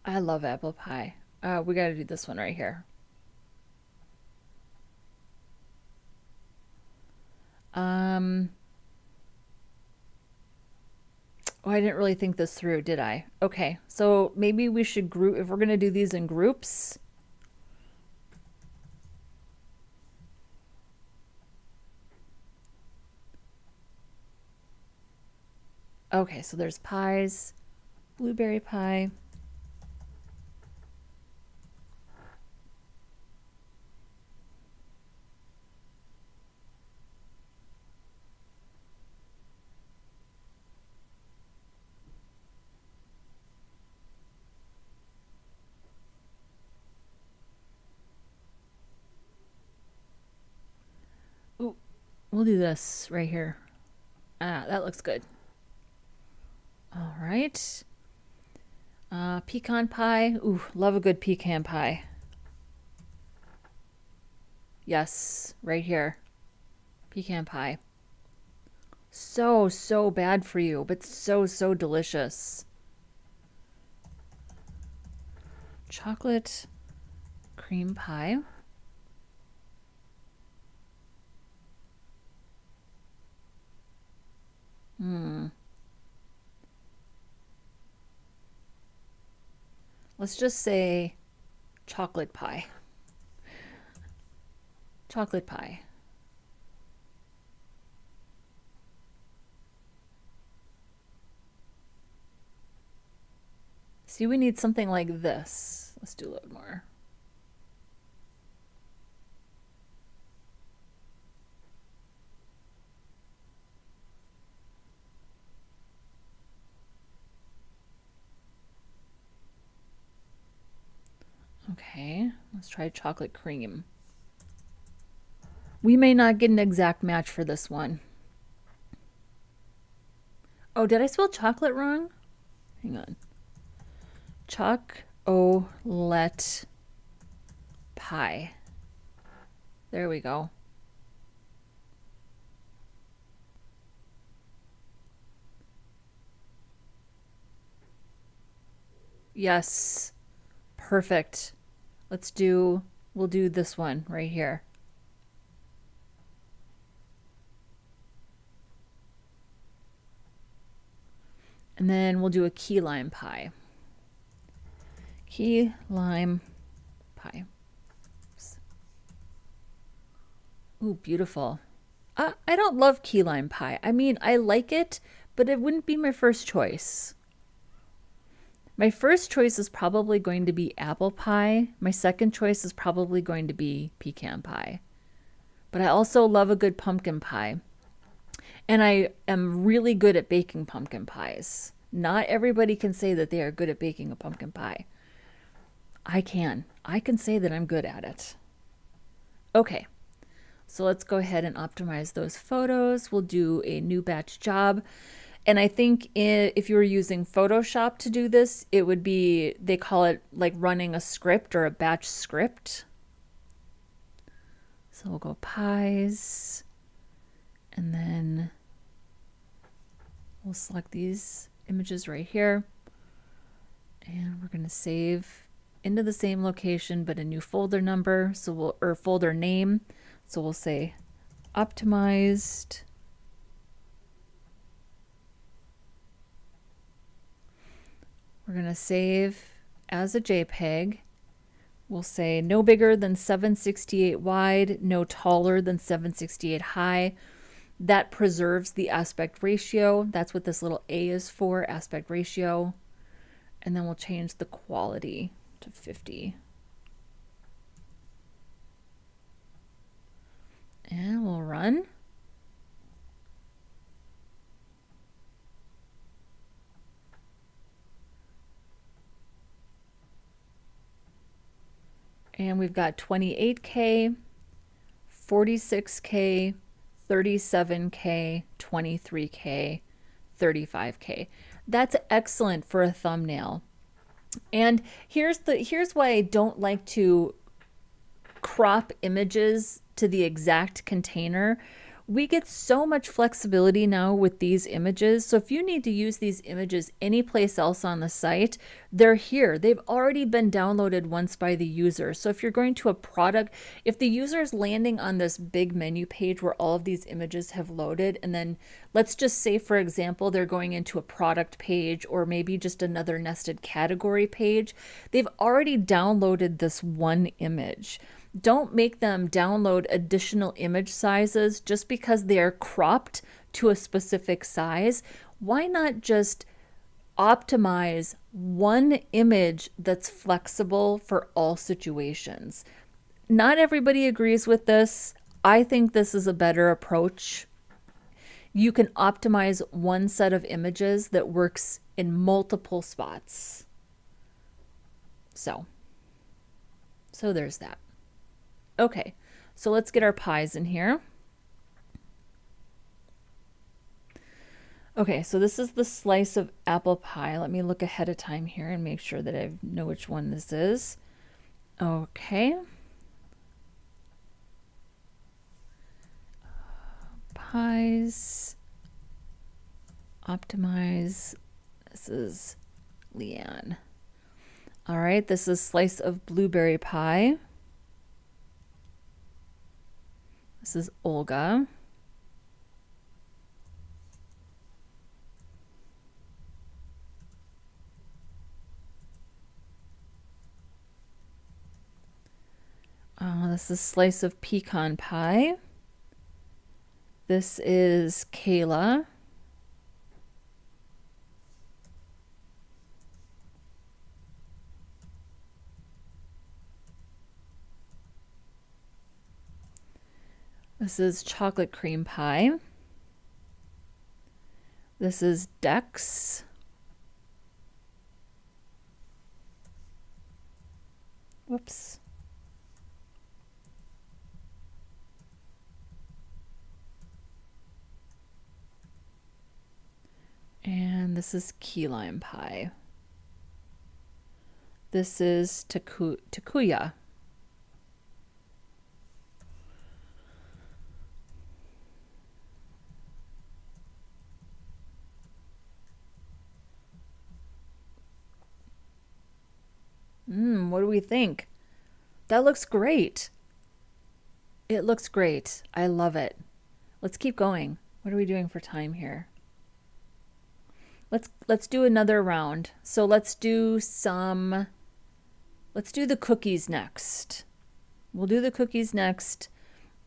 I love apple pie. We got to do this one right here. Oh, I didn't really think this through, did I? Okay, so maybe we should group, if we're going to do these in groups. Okay, so there's pies, blueberry pie. Ooh, we'll do this right here. Ah, that looks good. All right. Pecan pie. Ooh, love a good pecan pie. Yes, right here. Pecan pie. So, so bad for you, but so, so delicious. Chocolate cream pie. Let's just say chocolate pie. Chocolate pie. See, we need something like this. Let's do a little more. Okay, let's try chocolate cream. We may not get an exact match for this one. Oh, did I spell chocolate wrong? Hang on. Chocolate pie. There we go. Yes. Perfect. We'll do this one right here. And then we'll do a key lime pie. Key lime pie. Oops. Ooh, beautiful. I don't love key lime pie. I mean, I like it, but it wouldn't be my first choice. My first choice is probably going to be apple pie. My second choice is probably going to be pecan pie. But I also love a good pumpkin pie. And I am really good at baking pumpkin pies. Not everybody can say that they are good at baking a pumpkin pie. I can. I can say that I'm good at it. Okay, so let's go ahead and optimize those photos. We'll do a new batch job. And I think if you were using Photoshop to do this, it would be, they call it like running a script or a batch script. So we'll go pies, and then we'll select these images right here. And we're going to save into the same location, but a new folder number. So we'll, or folder name. So we'll say optimized. We're going to save as a JPEG. We'll say no bigger than 768 wide, no taller than 768 high. That preserves the aspect ratio. That's what this little A is for, aspect ratio. And then we'll change the quality to 50. And we'll run. And we've got 28K, 46K, 37K, 23K, 35K. That's excellent for a thumbnail. And here's why I don't like to crop images to the exact container. We get so much flexibility now with these images. So if you need to use these images anyplace else on the site, they're here. They've already been downloaded once by the user. So if you're going to a product, if the user is landing on this big menu page where all of these images have loaded, and then let's just say, for example, they're going into a product page or maybe just another nested category page, they've already downloaded this one image. Don't make them download additional image sizes just because they are cropped to a specific size. Why not just optimize one image that's flexible for all situations? Not everybody agrees with this. I think this is a better approach. You can optimize one set of images that works in multiple spots. So there's that. Okay, so let's get our pies in here. Okay, so this is the slice of apple pie. Let me look ahead of time here and make sure that I know which one this is. Okay. Pies. Optimize. This is Leanne. All right, this is slice of blueberry pie. This is Olga. This is slice of pecan pie. This is Kayla. This is chocolate cream pie. This is Dex. Whoops. And this is key lime pie. This is Takuya. What do we think? That looks great. It looks great. I love it. Let's keep going. What are we doing for time here? Let's do another round. So let's do the cookies next. We'll do the cookies next,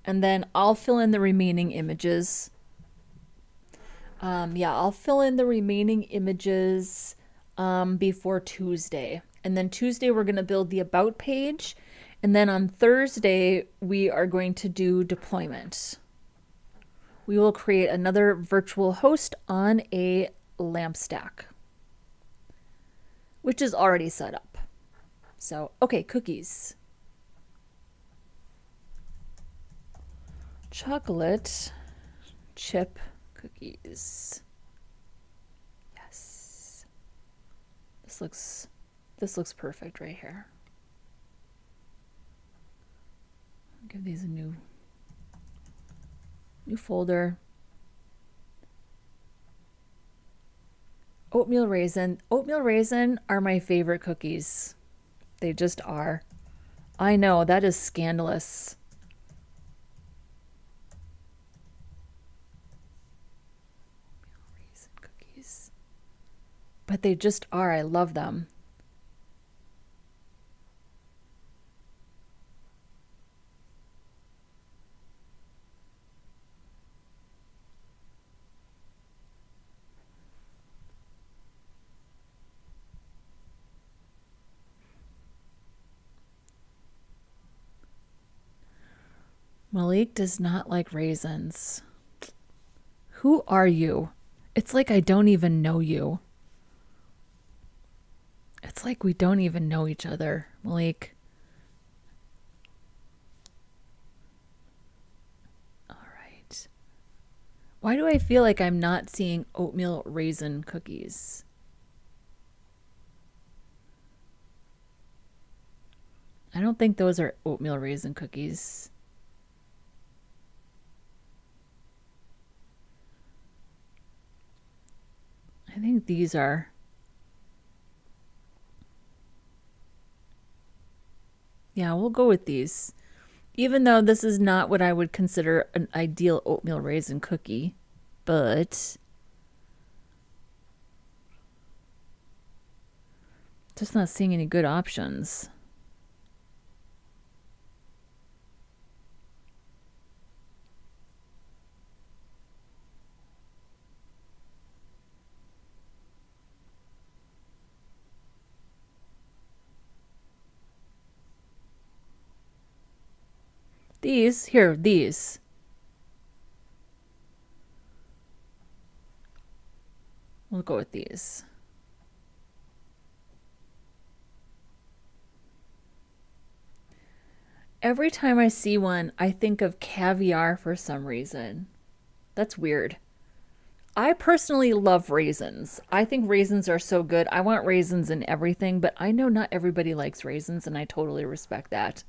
and then I'll fill in the remaining images. I'll fill in the remaining images before Tuesday. And then Tuesday we're going to build the about page. And then on Thursday we are going to do deployment. We will create another virtual host on a LAMP stack, which is already set up. So, okay, cookies. Chocolate chip cookies. Yes. This looks perfect right here. Give these a new folder. Oatmeal raisin. Oatmeal raisin are my favorite cookies. They just are. I know, that is scandalous. Oatmeal raisin cookies. But they just are. I love them. Malik does not like raisins. Who are you? It's like I don't even know you. It's like we don't even know each other, Malik. All right. Why do I feel like I'm not seeing oatmeal raisin cookies? I don't think those are oatmeal raisin cookies. I think these are. Yeah, we'll go with these. Even though this is not what I would consider an ideal oatmeal raisin cookie, but just not seeing any good options. These. We'll go with these. Every time I see one, I think of caviar for some reason. That's weird. I personally love raisins. I think raisins are so good. I want raisins in everything, but I know not everybody likes raisins, and I totally respect that.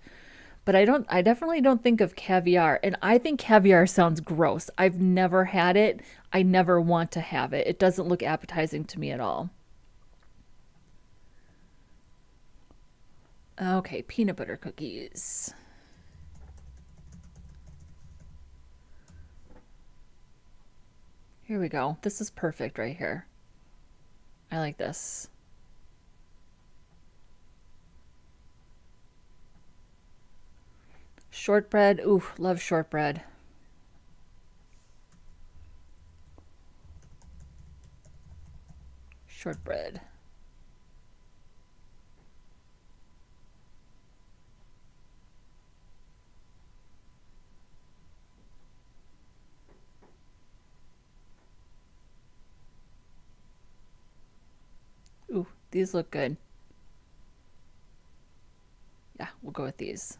But I definitely don't think of caviar. And I think caviar sounds gross. I've never had it. I never want to have it. It doesn't look appetizing to me at all. Okay, peanut butter cookies. Here we go. This is perfect right here. I like this. Shortbread. Ooh, love shortbread. Shortbread. Ooh, these look good. Yeah, we'll go with these.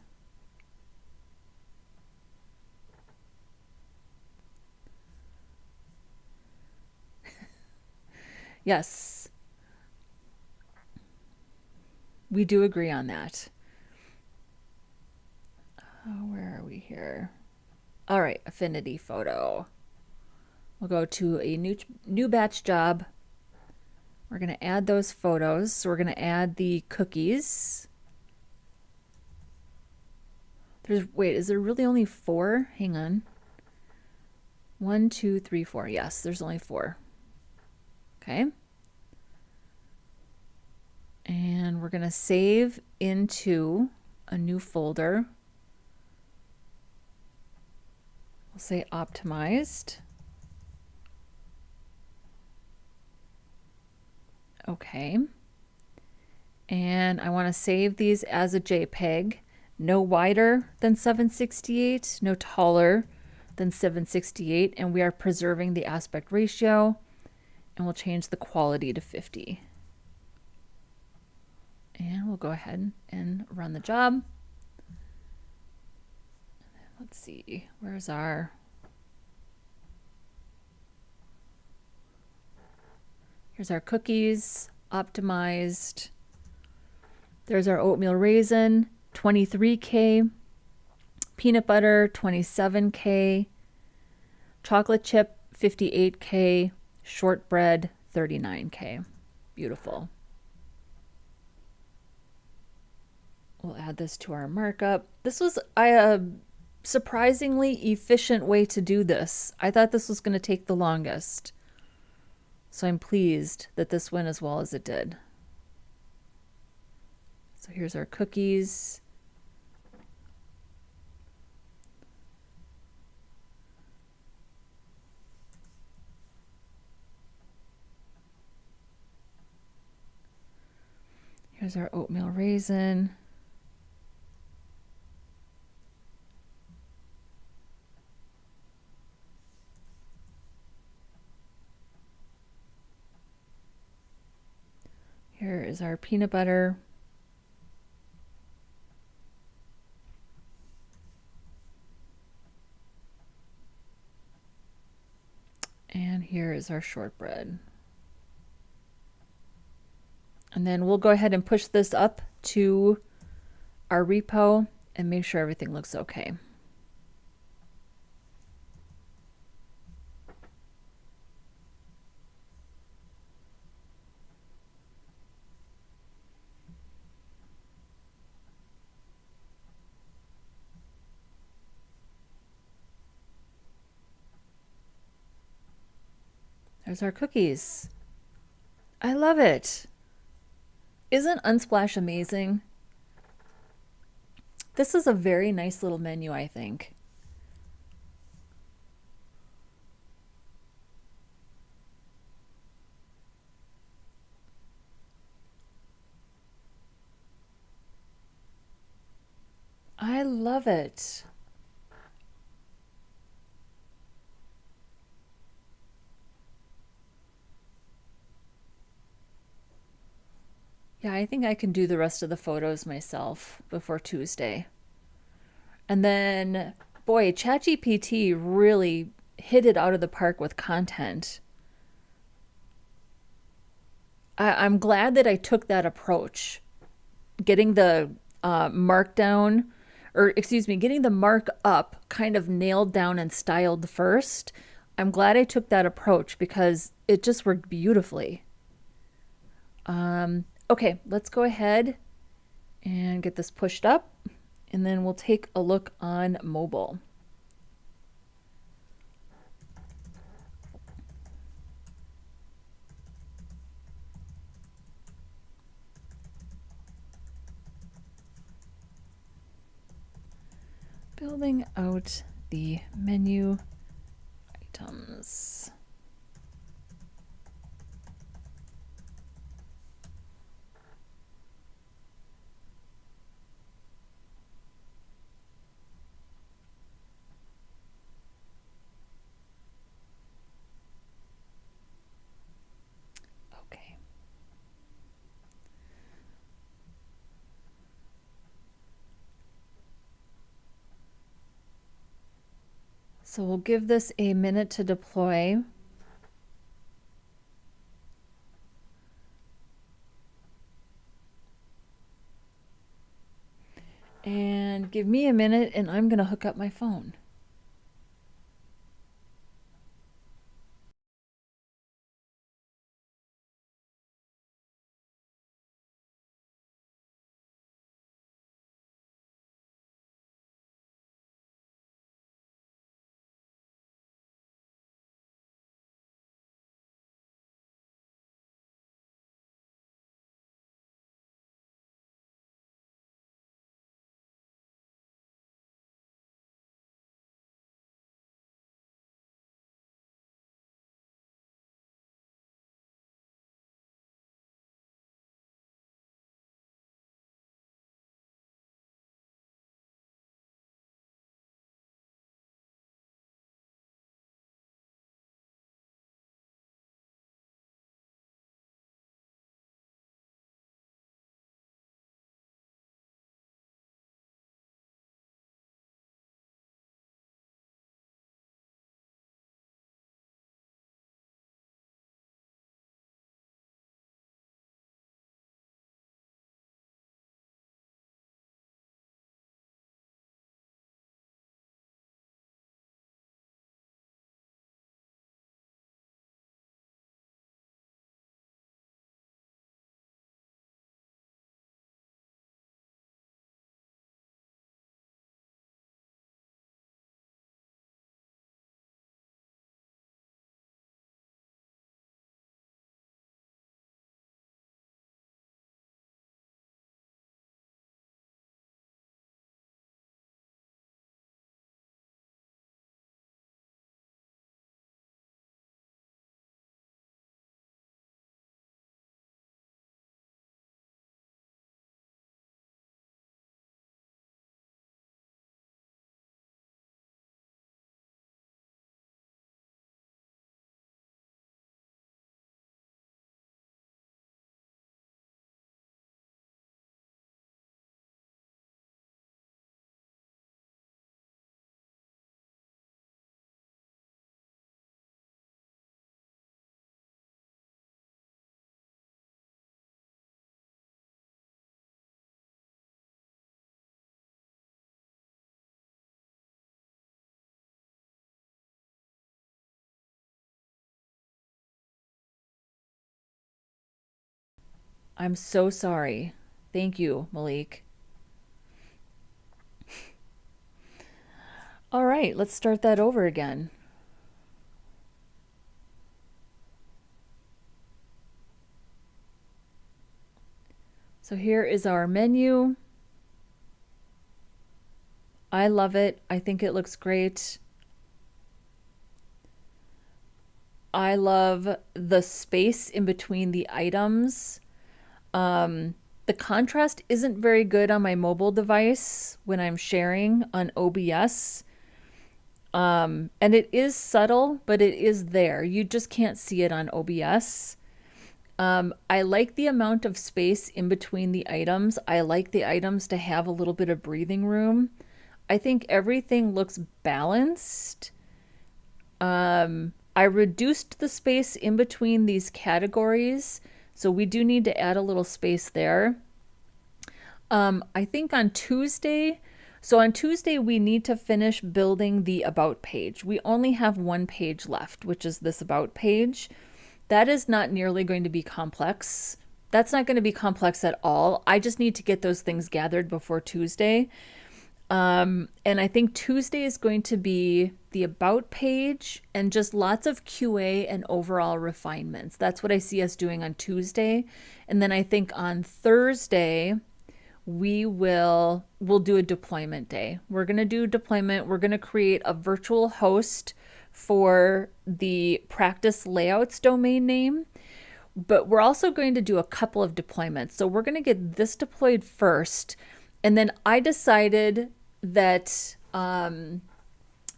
Yes, we do agree on that. Where are we here? All right, Affinity Photo. We'll go to a new batch job. We're going to add those photos. So we're going to add the cookies. Wait, is there really only 4? Hang on. 1, 2, 3, 4. Yes, there's only 4. Okay. And we're going to save into a new folder. We'll say optimized. Okay. And I want to save these as a JPEG. No wider than 768, no taller than 768, and we are preserving the aspect ratio, and we'll change the quality to 50. And we'll go ahead and run the job. Let's see, here's our cookies, optimized. There's our oatmeal raisin, 23K, peanut butter, 27K, chocolate chip, 58K, shortbread, 39K. Beautiful. We'll add this to our markup. This was a surprisingly efficient way to do this. I thought this was going to take the longest. So I'm pleased that this went as well as it did. So here's our cookies. Here's our oatmeal raisin. Here is our peanut butter. And here is our shortbread. And then we'll go ahead and push this up to our repo and make sure everything looks okay. There's our cookies. I love it. Isn't Unsplash amazing? This is a very nice little menu, I think. I love it. Yeah, I think I can do the rest of the photos myself before Tuesday. And then, boy, ChatGPT really hit it out of the park with content. I'm glad that I took that approach. Getting the markdown, or excuse me, getting the markup kind of nailed down and styled first. I'm glad I took that approach because it just worked beautifully. Okay, let's go ahead and get this pushed up, and then we'll take a look on mobile. Building out the menu items. Okay. So we'll give this a minute to deploy. And give me a minute and I'm going to hook up my phone. I'm so sorry. Thank you, Malik. All right, let's start that over again. So here is our menu. I love it. I think it looks great. I love the space in between the items. The contrast isn't very good on my mobile device when I'm sharing on OBS. And it is subtle, but it is there. You just can't see it on OBS. I like the amount of space in between the items. I like the items to have a little bit of breathing room. I think everything looks balanced. I reduced the space in between these categories, so we do need to add a little space there. I think on Tuesday we need to finish building the About page. We only have one page left, which is this About page. That is not nearly going to be complex. That's not going to be complex at all. I just need to get those things gathered before Tuesday. And I think Tuesday is going to be the About page and just lots of QA and overall refinements. That's what I see us doing on Tuesday. And then I think on Thursday, we'll do a deployment day. We're going to do deployment. We're going to create a virtual host for the practice layouts domain name, but we're also going to do a couple of deployments. So we're going to get this deployed first. And then I decided that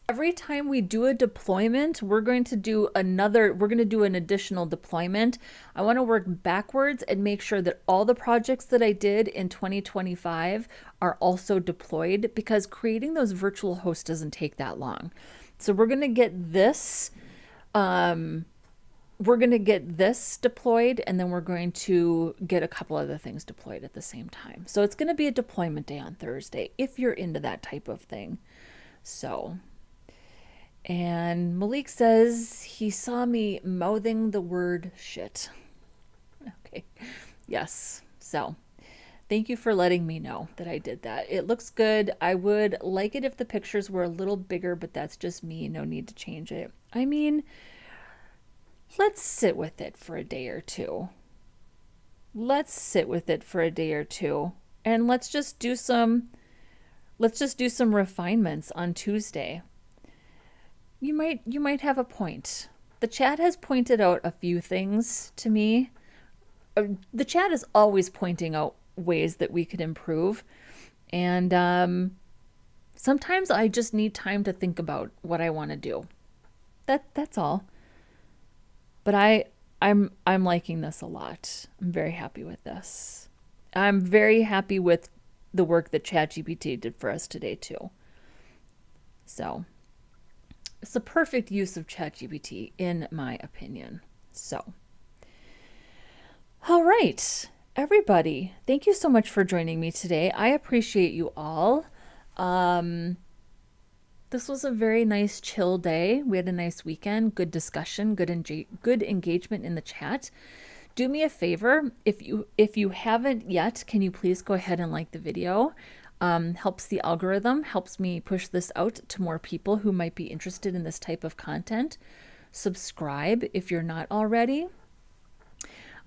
every time we do a deployment, we're going to do an additional deployment. I want to work backwards and make sure that all the projects that I did in 2025 are also deployed, because creating those virtual hosts doesn't take that long. So we're going to get this deployed, and then we're going to get a couple other things deployed at the same time. So it's going to be a deployment day on Thursday if you're into that type of thing. So, and Malik says he saw me mouthing the word shit. Okay. Yes. So thank you for letting me know that I did that. It looks good. I would like it if the pictures were a little bigger, but that's just me. No need to change it. I mean, let's sit with it for a day or two. And let's just do some refinements on Tuesday. You might have a point. The chat has pointed out a few things to me. The chat is always pointing out ways that we could improve. And sometimes I just need time to think about what I want to do. That's all. But I'm liking this a lot. I'm very happy with this. I'm very happy with the work that ChatGPT did for us today too. So it's a perfect use of ChatGPT in my opinion. So, all right, everybody, thank you so much for joining me today. I appreciate you all. This was a very nice chill day. We had a nice weekend, good discussion, good engagement in the chat. Do me a favor, if you haven't yet, can you please go ahead and like the video? Helps the algorithm, helps me push this out to more people who might be interested in this type of content. Subscribe if you're not already.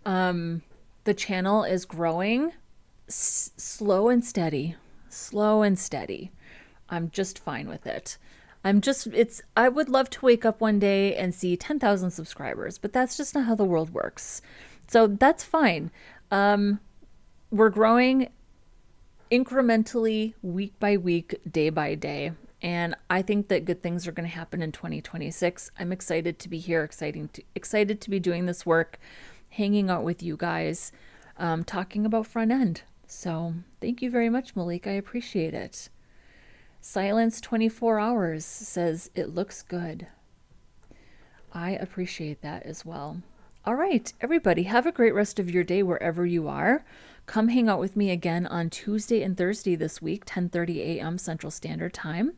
The channel is growing slow and steady. I'm just fine with it. I would love to wake up one day and see 10,000 subscribers, but that's just not how the world works. So that's fine. We're growing incrementally, week by week, day by day. And I think that good things are going to happen in 2026. I'm excited to be here, excited to be doing this work, hanging out with you guys, talking about front end. So thank you very much, Malik. I appreciate it. Silence 24 hours says it looks good. I appreciate that as well. All right, everybody, have a great rest of your day wherever you are. Come hang out with me again on Tuesday and Thursday this week, 10:30 a.m. Central Standard Time.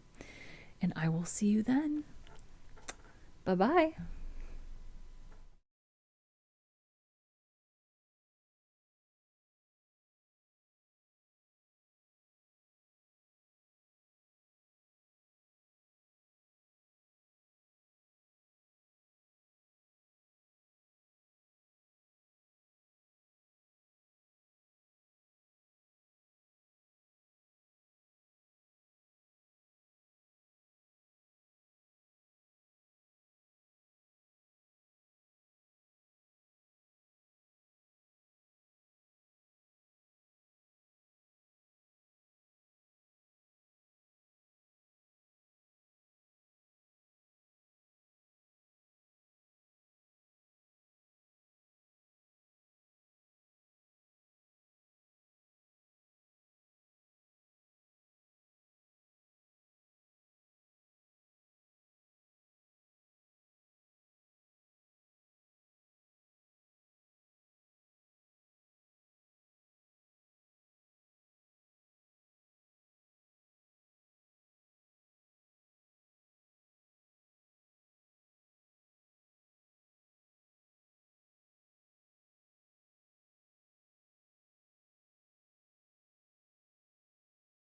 And I will see you then. Bye-bye.